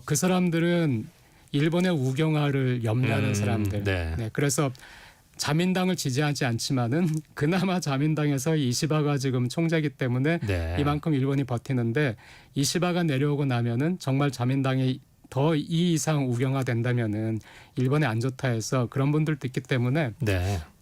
그 사람들은 일본의 우경화를 염려하는 사람들. 그래서 자민당을 지지하지 않지만은 그나마 자민당에서 이시바가 지금 총재이기 때문에 이만큼 일본이 버티는데, 이시바가 내려오고 나면은 정말 자민당이 더 이 이상 우경화된다면은 일본에 안 좋다 해서 그런 분들도 있기 때문에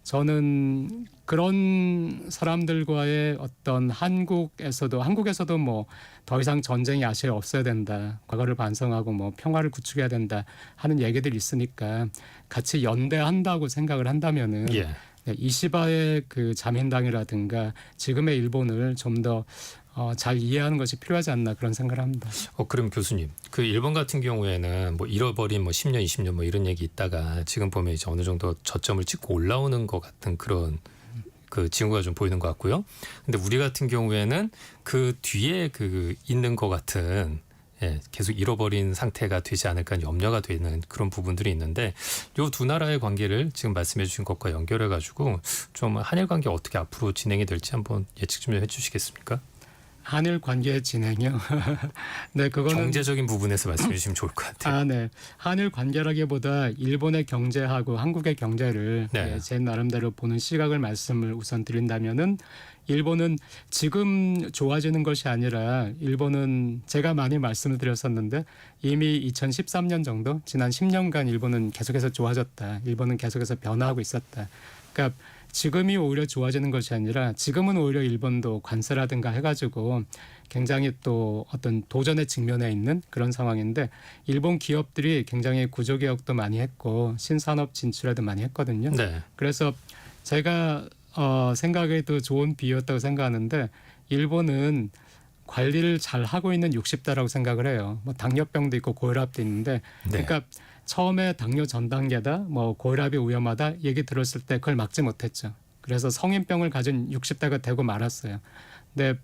저는 그런 사람들과의 어떤 한국에서도 뭐 더 이상 전쟁이 아시아에 없어야 된다, 과거를 반성하고 뭐 평화를 구축해야 된다 하는 얘기들이 있으니까 같이 연대한다고 생각을 한다면은 이시바의 그 자민당이라든가 지금의 일본을 좀 더 잘 이해하는 것이 필요하지 않나, 그런 생각을 합니다.
그럼 교수님, 그 일본 같은 경우에는 뭐 잃어버린 뭐 10년, 20년 뭐 이런 얘기 있다가 지금 보면 이제 어느 정도 저점을 찍고 올라오는 것 같은 그런 그 징후가 좀 보이는 것 같고요. 근데 우리 같은 경우에는 그 뒤에 그 있는 것 같은 계속 잃어버린 상태가 되지 않을까 염려가 되는 그런 부분들이 있는데, 이 두 나라의 관계를 지금 말씀해 주신 것과 연결해 가지고 좀 한일 관계 어떻게 앞으로 진행이 될지 한번 예측 좀 해주시겠습니까?
한일 관계의 진행이요. 그거는
경제적인 부분에서 말씀해 주시면 좋을 것 같아요.
한일 관계라기보다 일본의 경제하고 한국의 경제를 제 나름대로 보는 시각을 말씀을 우선 드린다면은, 일본은 지금 좋아지는 것이 아니라 일본은 제가 많이 말씀을 드렸었는데 이미 2013년 정도, 지난 10년간 일본은 계속해서 좋아졌다. 일본은 계속해서 변화하고 있었다. 그러니까 지금이 오히려 좋아지는 것이 아니라 지금은 오히려 일본도 관세라든가 해가지고 굉장히 또 어떤 도전에 직면해 있는 그런 상황인데 일본 기업들이 굉장히 구조개혁도 많이 했고 신산업 진출에도 많이 했거든요.
네.
그래서 제가 생각해도 좋은 비유였다고 생각하는데 일본은 관리를 잘 하고 있는 60대라고 생각을 해요. 뭐 당뇨병도 있고 고혈압도 있는데
네.
그러니까 처음에 당뇨 전 단계다, 뭐 고혈압이 위험하다 얘기 들었을 때 그걸 막지 못했죠. 그래서 성인병을 가진 60대가 되고 말았어요. 근데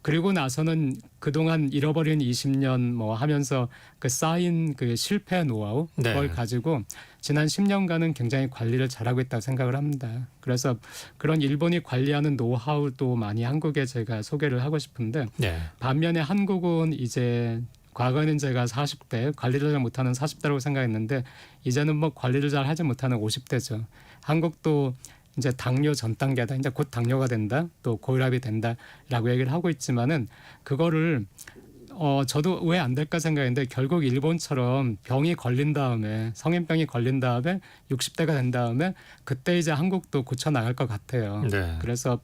그리고 나서는 그동안 잃어버린 20년 뭐 하면서 그 쌓인 그 실패 노하우 그걸
네.
가지고 지난 10년간은 굉장히 관리를 잘하고 있다고 생각을 합니다. 그래서 그런 일본이 관리하는 노하우도 많이 한국에 제가 소개를 하고 싶은데
네.
반면에 한국은 이제 과거에는 제가 40대 관리를 잘 못하는 40대라고 생각했는데 이제는 뭐 관리를 잘 하지 못하는 50대죠. 한국도 이제 당뇨 전 단계다. 이제 곧 당뇨가 된다. 또 고혈압이 된다라고 얘기를 하고 있지만은 그거를 저도 왜 안 될까 생각했는데 결국 일본처럼 병이 걸린 다음에 성인병이 걸린 다음에 60대가 된 다음에 그때 이제 한국도 고쳐 나갈 것 같아요.
네.
그래서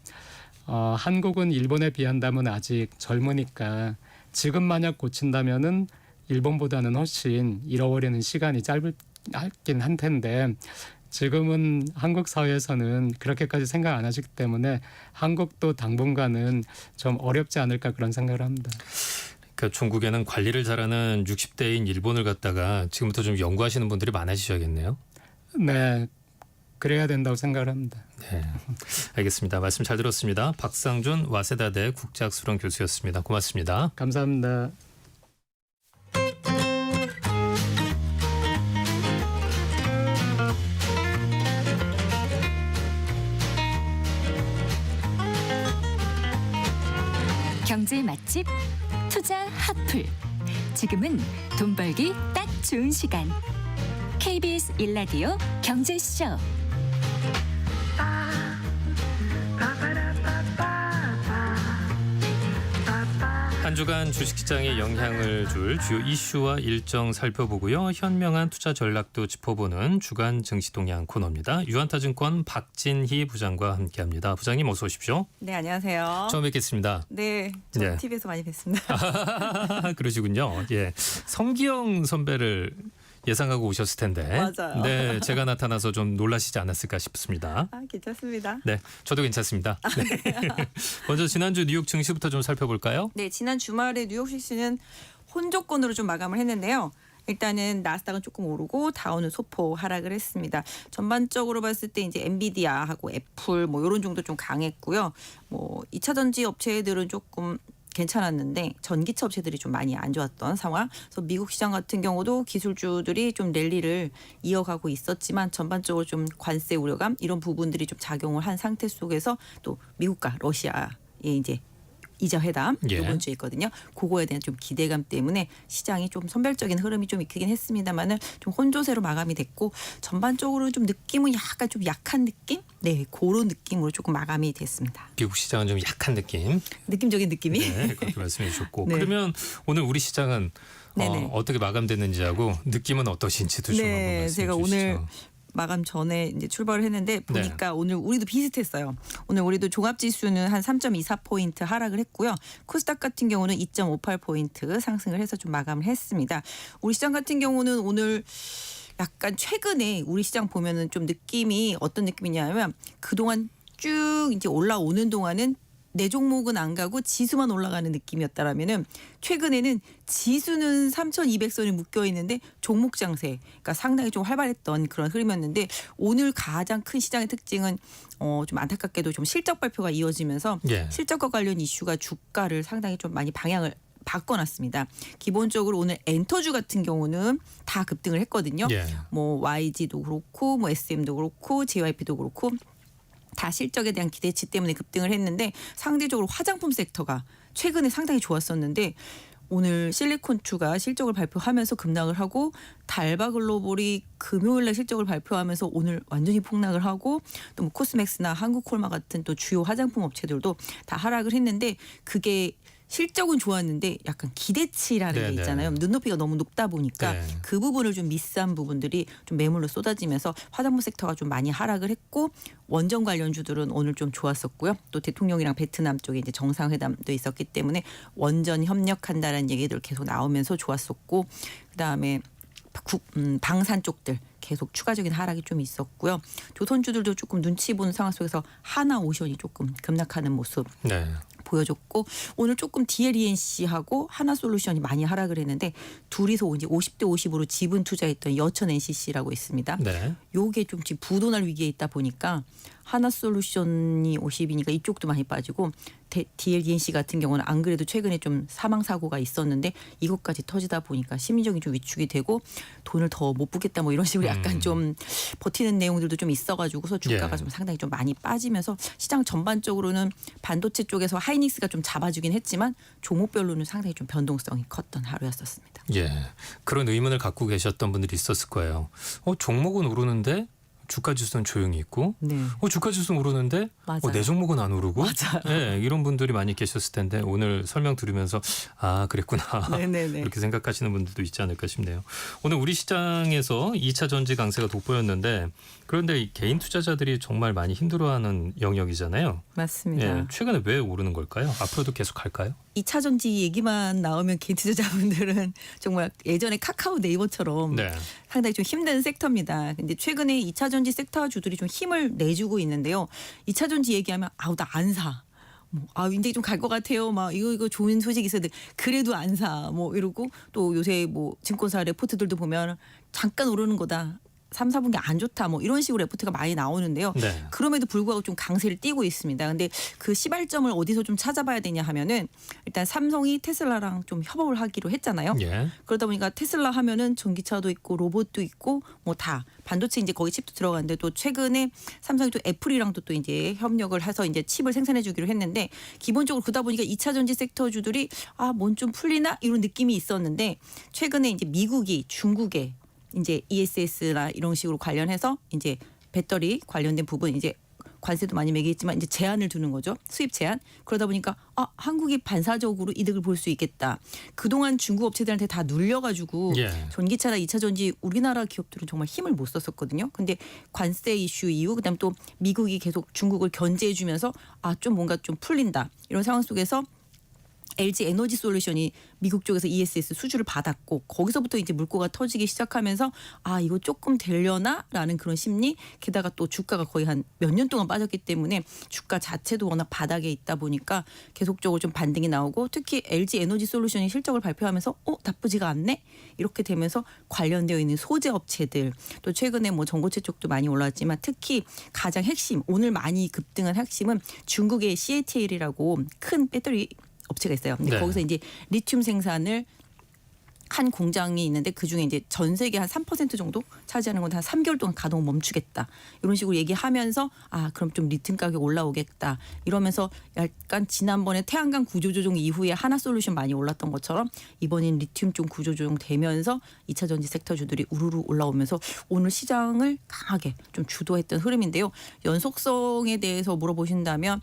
한국은 일본에 비한다면 아직 젊으니까 지금 만약 고친다면은 일본보다는 훨씬 잃어버리는 시간이 짧긴 한 텐데 지금은 한국 사회에서는 그렇게까지 생각 안 하시기 때문에 한국도 당분간은 좀 어렵지 않을까 그런 생각을 합니다.
그러니까 중국에는 관리를 잘하는 60대인 일본을 갖다가 지금부터 좀 연구하시는 분들이 많아지셔야겠네요.
네, 그래야 된다고 생각을 합니다.
네, 알겠습니다. 말씀 잘 들었습니다. 박상준 와세다대 국제학술원 교수였습니다. 고맙습니다.
감사합니다.
경제 맛집 투자 핫플. 지금은 돈 벌기 딱 좋은 시간. KBS 1라디오 경제쇼.
한 주간 주식시장에 영향을 줄 주요 이슈와 일정 살펴보고요. 현명한 투자 전략도 짚어보는 주간 증시동향 코너입니다. 유한타증권 박진희 부장과 함께합니다. 부장님 어서 오십시오.
네, 안녕하세요.
처음 뵙겠습니다.
네, 저
네.
TV에서 많이 뵀습니다.
그러시군요. 예, 성기영 선배를 예상하고 오셨을 텐데.
맞아요.
네, 제가 나타나서 좀 놀라시지 않았을까 싶습니다.
아, 괜찮습니다.
네, 저도 괜찮습니다. 네. 먼저 지난주 뉴욕 증시부터 좀 살펴볼까요?
네, 지난 주말에 뉴욕 시시는 혼조권으로 좀 마감을 했는데요. 일단은 나스닥은 조금 오르고 다우는 소폭 하락을 했습니다. 전반적으로 봤을 때 이제 엔비디아하고 애플 뭐 이런 정도 좀 강했고요. 뭐 2차 전지 업체들은 조금 괜찮았는데 전기차 업체들이 좀 많이 안 좋았던 상황. 그래서 미국 시장 같은 경우도 기술주들이 좀 랠리를 이어가고 있었지만 전반적으로 좀 관세 우려감 이런 부분들이 좀 작용을 한 상태 속에서 또 미국과 러시아의 이제 이자 회담
예.
이번 주에 있거든요. 그거에 대한 좀 기대감 때문에 시장이 좀 선별적인 흐름이 좀 있긴 했습니다만은 좀 혼조세로 마감이 됐고 전반적으로 좀 느낌은 약간 좀 약한 느낌? 네, 그런 느낌으로 조금 마감이 됐습니다.
미국 시장은 좀 약한 느낌.
느낌적인 느낌이.
네, 그렇게 말씀해 주셨고.
네.
그러면 오늘 우리 시장은
네네.
어떻게 마감됐는지하고 느낌은 어떠신지도 좀 한번
네,
말씀해
제가
주시죠.
오늘 마감 전에 이제 출발을 했는데 보니까 오늘 우리도 비슷했어요. 오늘 우리도 종합지수는 한 3.24포인트 하락을 했고요. 코스닥 같은 경우는 2.58포인트 상승을 해서 좀 마감을 했습니다. 우리 시장 같은 경우는 오늘 약간 최근에 우리 시장 보면은 좀 느낌이 어떤 느낌이냐면 그동안 쭉 이제 올라오는 동안은 내 종목은 안 가고 지수만 올라가는 느낌이었다라면은 최근에는 지수는 3,200선이 묶여 있는데 종목 장세, 그러니까 상당히 좀 활발했던 그런 흐름이었는데 오늘 가장 큰 시장의 특징은 좀 안타깝게도 좀 실적 발표가 이어지면서
예.
실적과 관련 이슈가 주가를 상당히 좀 많이 방향을 바꿔놨습니다. 기본적으로 오늘 엔터주 같은 경우는 다 급등을 했거든요.
예.
뭐 YG도 그렇고 뭐 SM도 그렇고 JYP도 그렇고 다 실적에 대한 기대치 때문에 급등을 했는데 상대적으로 화장품 섹터가 최근에 상당히 좋았었는데 오늘 실리콘추가 실적을 발표하면서 급락을 하고 달바글로벌이 금요일날 실적을 발표하면서 오늘 완전히 폭락을 하고 또 뭐 코스맥스나 한국콜마 같은 또 주요 화장품 업체들도 다 하락을 했는데 그게 실적은 좋았는데 약간 기대치라는
네네.
게 있잖아요. 눈높이가 너무 높다 보니까
네.
그 부분을 좀 미스한 부분들이 좀 매물로 쏟아지면서 화장품 섹터가 좀 많이 하락을 했고 원전 관련주들은 오늘 좀 좋았었고요. 또 대통령이랑 베트남 쪽에 이제 정상회담도 있었기 때문에 원전 협력한다라는 얘기들 계속 나오면서 좋았었고 그다음에 방산 쪽들 계속 추가적인 하락이 좀 있었고요. 조선주들도 조금 눈치 보는 상황 속에서 하나오션이 조금 급락하는 모습
네.
보여줬고 오늘 조금 DLENC하고 하나솔루션이 많이 하락을 했는데 둘이서 이제 50대 50으로 지분 투자했던 여천 NCC라고 있습니다.
네.
요게 좀 지금 부도날 위기에 있다 보니까 하나솔루션이 50이니까 이쪽도 많이 빠지고 DLENC 같은 경우는 안 그래도 최근에 좀 사망 사고가 있었는데 이것까지 터지다 보니까 심리적인 좀 위축이 되고 돈을 더 못 붓겠다 뭐 이런 식으로 약간 좀 버티는 내용들도 좀 있어가지고서 주가가
예.
좀 상당히 좀 많이 빠지면서 시장 전반적으로는 반도체 쪽에서 하이닉스가 좀 잡아주긴 했지만 종목별로는 상당히 좀 변동성이 컸던 하루였었습니다.
예. 그런 의문을 갖고 계셨던 분들이 있었을 거예요. 종목은 오르는데 주가 지수는 조용히 있고
네.
주가 지수는 오르는데
맞아요.
내 종목은 안 오르고
맞아요.
예, 이런 분들이 많이 계셨을 텐데 오늘 설명 들으면서 아 그랬구나
네네네.
그렇게 생각하시는 분들도 있지 않을까 싶네요. 오늘 우리 시장에서 2차 전지 강세가 돋보였는데 그런데 이 개인 투자자들이 정말 많이 힘들어하는 영역이잖아요.
맞습니다.
예, 최근에 왜 오르는 걸까요? 앞으로도 계속 갈까요?
2차 전지 얘기만 나오면 개인 투자자분들은 정말 예전에 카카오 네이버처럼
네.
상당히 좀 힘든 섹터입니다. 근데 최근에 2차 전지 섹터 주들이 좀 힘을 내주고 있는데요. 2차 전지 얘기하면 아우 나 안 사. 인데 좀 갈 것 같아요. 막 이거 좋은 소식 있어도 그래도 안 사. 뭐 이러고 또 요새 뭐 증권사 레포트들도 보면 잠깐 오르는 거다. 3, 4분기 안 좋다. 뭐 이런 식으로 레포트가 많이 나오는데요.
네.
그럼에도 불구하고 좀 강세를 띠고 있습니다. 근데 그 시발점을 어디서 좀 찾아봐야 되냐 하면은 일단 삼성이 테슬라랑 좀 협업을 하기로 했잖아요.
예.
그러다 보니까 테슬라 하면은 전기차도 있고 로봇도 있고 뭐 다 반도체 이제 거기 칩도 들어가는데 또 최근에 삼성이 또 애플이랑도 또 이제 협력을 해서 이제 칩을 생산해 주기로 했는데 기본적으로 그러다 보니까 2차 전지 섹터 주들이 뭔 좀 풀리나 이런 느낌이 있었는데 최근에 이제 미국이 중국에 이제 ESS나 이런 식으로 관련해서 이제 배터리 관련된 부분 이제 관세도 많이 매기겠지만 이제 제한을 두는 거죠. 수입 제한. 그러다 보니까 한국이 반사적으로 이득을 볼 수 있겠다. 그동안 중국 업체들한테 다 눌려가지고
예.
전기차나 2차 전지 우리나라 기업들은 정말 힘을 못 썼었거든요. 근데 관세 이슈 이후 그다음 또 미국이 계속 중국을 견제해주면서 좀 뭔가 좀 풀린다. 이런 상황 속에서 LG 에너지 솔루션이 미국 쪽에서 ESS 수주를 받았고 거기서부터 이제 물꼬가 터지기 시작하면서 이거 조금 되려나라는 그런 심리 게다가 또 주가가 거의 한 몇 년 동안 빠졌기 때문에 주가 자체도 워낙 바닥에 있다 보니까 계속적으로 좀 반등이 나오고 특히 LG 에너지 솔루션이 실적을 발표하면서 나쁘지가 않네 이렇게 되면서 관련되어 있는 소재 업체들 또 최근에 뭐 전고체 쪽도 많이 올라왔지만 특히 가장 핵심 오늘 많이 급등한 핵심은 중국의 CATL이라고 큰 배터리 업체가 있어요. 근데
네.
거기서 이제 리튬 생산을 한 공장이 있는데 그중에 이제 전 세계 한 3% 정도 차지하는 건 한 3개월 동안 가동을 멈추겠다. 이런 식으로 얘기하면서 그럼 좀 리튬 가격 올라오겠다. 이러면서 약간 지난번에 태양광 구조조정 이후에 하나솔루션 많이 올랐던 것처럼 이번엔 리튬 좀 구조조정 되면서 2차 전지 섹터 주들이 우르르 올라오면서 오늘 시장을 강하게 좀 주도했던 흐름인데요. 연속성에 대해서 물어보신다면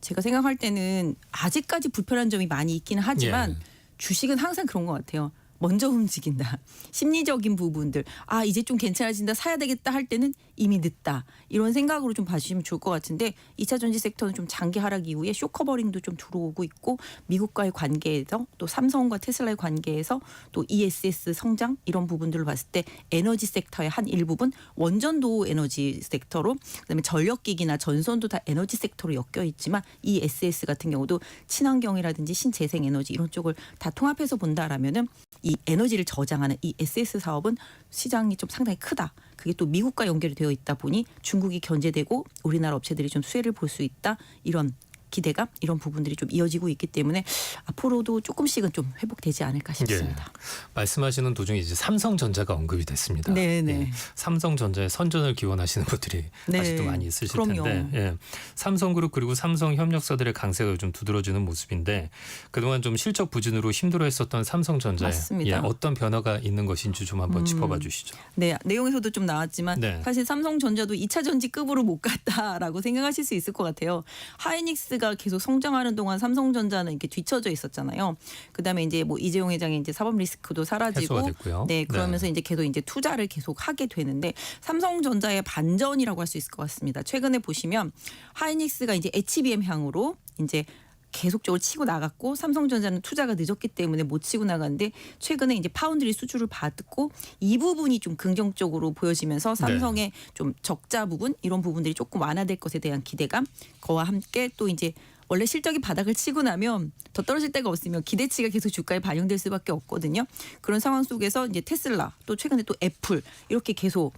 제가 생각할 때는 아직까지 불편한 점이 많이 있기는 하지만 주식은 항상 그런 것 같아요. 먼저 움직인다. 심리적인 부분들. 이제 좀 괜찮아진다. 사야 되겠다 할 때는 이미 늦다. 이런 생각으로 좀 봐주시면 좋을 것 같은데 2차 전지 섹터는 좀 장기 하락 이후에 쇼커버링도 좀 들어오고 있고 미국과의 관계에서 또 삼성과 테슬라의 관계에서 또 ESS 성장 이런 부분들을 봤을 때 에너지 섹터의 한 일부분 원전도 에너지 섹터로 그다음에 전력기기나 전선도 다 에너지 섹터로 엮여 있지만 ESS 같은 경우도 친환경이라든지 신재생 에너지 이런 쪽을 다 통합해서 본다라면은 이 에너지를 저장하는 이 SS 사업은 시장이 좀 상당히 크다. 그게 또 미국과 연결이 되어 있다 보니 중국이 견제되고 우리나라 업체들이 좀 수혜를 볼 수 있다. 이런 기대감 이런 부분들이 좀 이어지고 있기 때문에 앞으로도 조금씩은 좀 회복되지 않을까 싶습니다.
말씀하시는 도중에 이제 삼성전자가 언급이 됐습니다.
네네.
삼성전자의 선전을 기원하시는 분들이 아직도 많이 있으실
그럼요.
텐데 삼성그룹 그리고 삼성 협력사들의 강세가 좀 두드러지는 모습인데 그동안 좀 실적 부진으로 힘들어했었던 삼성전자에
맞습니다.
어떤 변화가 있는 것인지 좀 한번 짚어봐 주시죠.
네, 내용에서도 좀 나왔지만
네.
사실 삼성전자도 2차 전지급으로 못 갔다라고 생각하실 수 있을 것 같아요. 하이닉스가 하이닉스가 계속 성장하는 동안 삼성전자는 이렇게 뒤처져 있었잖아요. 그다음에 이제 뭐 이재용 회장이 이제 사법 리스크도 사라지고
해소가 됐고요.
네, 그러면서 이제 계속 이제 투자를 계속 하게 되는데 삼성전자의 반전이라고 할 수 있을 것 같습니다. 최근에 보시면 하이닉스가 이제 HBM 향으로 이제 계속적으로 치고 나갔고 삼성전자는 투자가 늦었기 때문에 못 치고 나갔는데 최근에 이제 파운드리 수주를 받고 이 부분이 좀 긍정적으로 보여지면서 삼성의 좀 적자 부분 이런 부분들이 조금 완화될 것에 대한 기대감 그와 함께 또 이제 원래 실적이 바닥을 치고 나면 더 떨어질 데가 없으면 기대치가 계속 주가에 반영될 수밖에 없거든요. 그런 상황 속에서 이제 테슬라 또 최근에 또 애플 이렇게 계속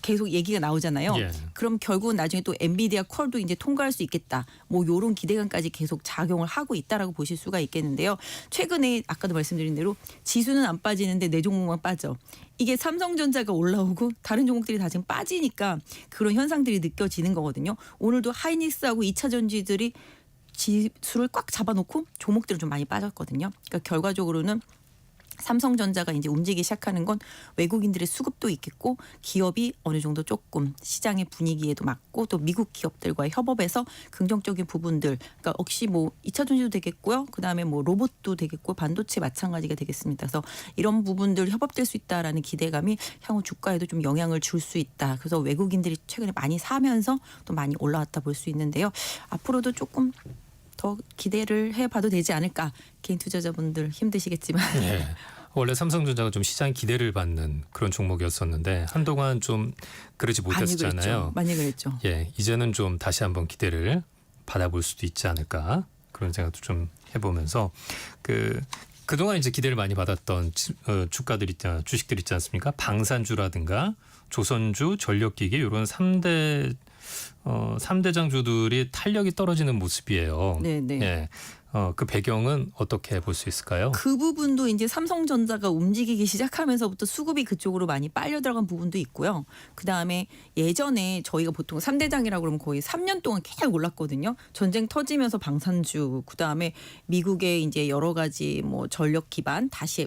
얘기가 나오잖아요.
예.
그럼 결국은 나중에 또 엔비디아 퀄도 이제 통과할 수 있겠다. 뭐 요런 기대감까지 계속 작용을 하고 있다라고 보실 수가 있겠는데요. 최근에 아까도 말씀드린 대로 지수는 안 빠지는데 내 종목만 빠져. 이게 삼성전자가 올라오고 다른 종목들이 다 지금 빠지니까 그런 현상들이 느껴지는 거거든요. 오늘도 하이닉스하고 2차 전지들이 지수를 꽉 잡아놓고 종목들은 좀 많이 빠졌거든요. 그러니까 결과적으로는 삼성전자가 이제 움직이기 시작하는 건 외국인들의 수급도 있겠고 기업이 어느 정도 조금 시장의 분위기에도 맞고 또 미국 기업들과의 협업에서 긍정적인 부분들 그러니까 역시 뭐 2차 전지도 되겠고요. 그다음에 뭐 로봇도 되겠고 반도체 마찬가지가 되겠습니다. 그래서 이런 부분들 협업될 수 있다라는 기대감이 향후 주가에도 좀 영향을 줄 수 있다. 그래서 외국인들이 최근에 많이 사면서 또 많이 올라왔다 볼 수 있는데요. 앞으로도 조금 더 기대를 해봐도 되지 않을까. 개인 투자자분들 힘드시겠지만.
예. 원래 삼성전자가 좀 시장 기대를 받는 그런 종목이었었는데 한동안 좀 그러지 못했었잖아요.
많이 그랬죠.
예, 이제는 좀 다시 한번 기대를 받아볼 수도 있지 않을까 그런 생각도 좀 해보면서 그동안 이제 기대를 많이 받았던 주식들 있지 않습니까? 방산주라든가 조선주, 전력기기 이런 3대장주들이 탄력이 떨어지는 모습이에요.
네.
예. 그 배경은 어떻게 볼 수 있을까요?
그 부분도 이제 삼성전자가 움직이기 시작하면서부터 수급이 그쪽으로 많이 빨려 들어간 부분도 있고요. 그다음에 예전에 저희가 보통 3대장이라고 그러면 거의 3년 동안 계속 올랐거든요. 전쟁 터지면서 방산주, 그다음에 미국의 이제 여러 가지 뭐 전력 기반 다시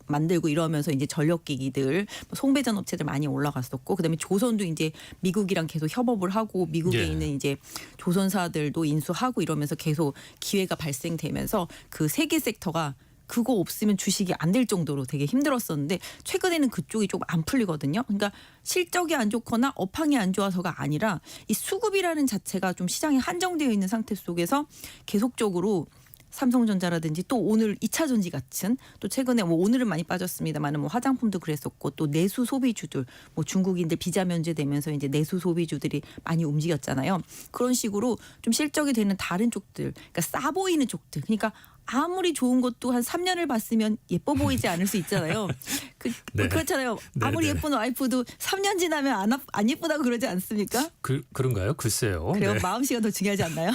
만들고 이러면서 이제 전력기기들, 송배전 업체들 많이 올라갔었고, 그다음에 조선도 이제 미국이랑 계속 협업을 하고 미국에
예.
있는 이제 조선사들도 인수하고 이러면서 계속 기회가 발생되면서 그 세계 섹터가 그거 없으면 주식이 안 될 정도로 되게 힘들었었는데 최근에는 그쪽이 좀 안 풀리거든요. 그러니까 실적이 안 좋거나 업황이 안 좋아서가 아니라 이 수급이라는 자체가 좀 시장에 한정되어 있는 상태 속에서 계속적으로 삼성전자라든지 또 오늘 2차 전지 같은 또 최근에 뭐 오늘은 많이 빠졌습니다만은 뭐 화장품도 그랬었고 또 내수 소비주들 뭐 중국인들 비자 면제되면서 이제 내수 소비주들이 많이 움직였잖아요. 그런 식으로 좀 실적이 되는 다른 쪽들, 그러니까 싸 보이는 쪽들, 그러니까 아무리 좋은 것도 한 3년을 봤으면 예뻐 보이지 않을 수 있잖아요.
네.
그렇잖아요. 아무리
네.
예쁜 와이프도 3년 지나면 안 예쁘다고 그러지 않습니까?
그런가요? 글쎄요.
그래요.
네.
마음씨가 더 중요하지 않나요?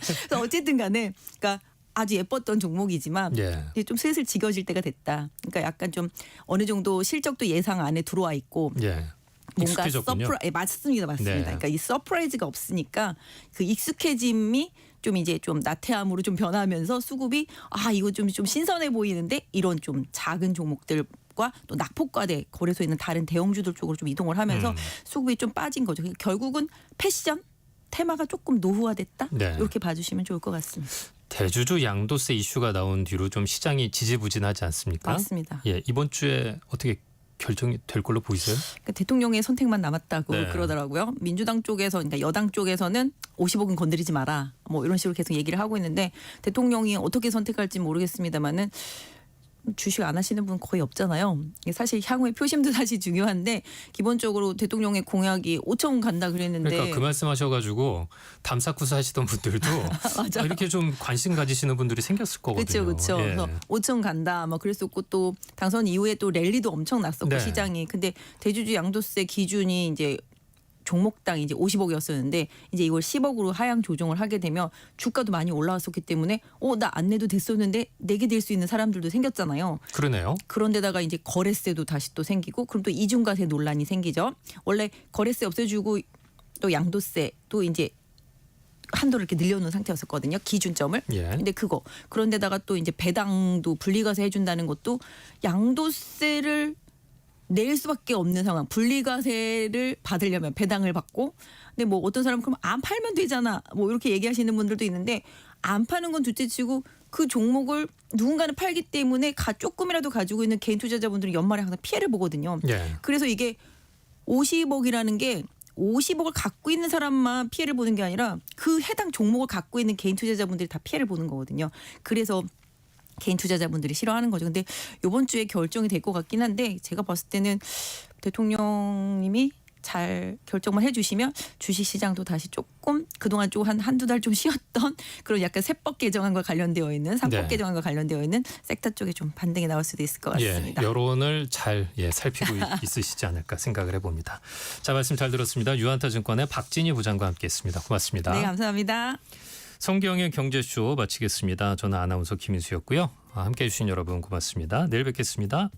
그래서 어쨌든 간에 그러니까 아주 예뻤던 종목이지만
예.
이제 좀 슬슬 지겨질 때가 됐다. 그러니까 약간 좀 어느 정도 실적도 예상 안에 들어와 있고
예.
뭔가
익숙해졌군요.
맞습니다.
네.
그러니까 이 서프라이즈가 없으니까 그 익숙해짐이 좀 이제 좀 나태함으로 좀 변하면서 수급이 이거 좀 신선해 보이는데 이런 좀 작은 종목들과 또 낙폭과대 거래소에 있는 다른 대형주들 쪽으로 좀 이동을 하면서 수급이 좀 빠진 거죠. 그러니까 결국은 패션 테마가 조금 노후화됐다.
네.
이렇게 봐주시면 좋을 것 같습니다.
대주주 양도세 이슈가 나온 뒤로 좀 시장이 지지부진하지 않습니까?
맞습니다.
예, 이번 주에 어떻게 결정이 될 걸로 보이세요?
그러니까 대통령의 선택만 남았다고
네.
그러더라고요. 민주당 쪽에서, 그러니까 여당 쪽에서는 50억은 건드리지 마라. 뭐 이런 식으로 계속 얘기를 하고 있는데 대통령이 어떻게 선택할지 모르겠습니다만은 주식 안 하시는 분 거의 없잖아요. 사실 향후의 표심도 사실 중요한데 기본적으로 대통령의 공약이 5천 간다 그랬는데
그러니까 그 말씀하셔가지고 담사쿠스 하시던 분들도
맞아.
이렇게 좀 관심 가지시는 분들이 생겼을 거거든요.
그렇죠.
예.
그래서 5천 간다. 뭐 그랬었고 또 당선 이후에 또 랠리도 엄청 났었고
네.
시장이. 근데 대주주 양도세 기준이 이제 종목당 이제 50억이었었는데 이제 이걸 10억으로 하향 조정을 하게 되면 주가도 많이 올라왔었기 때문에 나 안 내도 됐었는데 내게 될 수 있는 사람들도 생겼잖아요.
그러네요.
그런데다가 이제 거래세도 다시 또 생기고 그럼 또 이중과세 논란이 생기죠. 원래 거래세 없애주고 또 양도세 또 이제 한도를 이렇게 늘려놓은 상태였었거든요. 기준점을.
예.
근데 그런데다가 또 이제 배당도 분리과세 해준다는 것도 양도세를 낼 수밖에 없는 상황. 분리과세를 받으려면 배당을 받고, 근데 뭐 어떤 사람은 그럼 안 팔면 되잖아. 뭐 이렇게 얘기하시는 분들도 있는데 안 파는 건 둘째치고 그 종목을 누군가는 팔기 때문에 조금이라도 가지고 있는 개인 투자자분들은 연말에 항상 피해를 보거든요.
예.
그래서 이게 50억이라는 게 50억을 갖고 있는 사람만 피해를 보는 게 아니라 그 해당 종목을 갖고 있는 개인 투자자분들이 다 피해를 보는 거거든요. 그래서 개인 투자자분들이 싫어하는 거죠. 근데 이번 주에 결정이 될 것 같긴 한데 제가 봤을 때는 대통령님이 잘 결정만 해주시면 주식시장도 다시 조금 그동안 좀 한두 달 좀 쉬었던 그런 약간 세법 개정안과 관련되어 있는 상법
네.
개정안과 관련되어 있는 섹터 쪽에 좀 반등이 나올 수도 있을 것 같습니다.
여론을 잘 살피고 있으시지 않을까 생각을 해봅니다. 자, 말씀 잘 들었습니다. 유한타증권의 박진희 부장과 함께했습니다. 고맙습니다.
네, 감사합니다.
성기영의 경제쇼 마치겠습니다. 저는 아나운서 김인수였고요. 함께해 주신 여러분 고맙습니다. 내일 뵙겠습니다.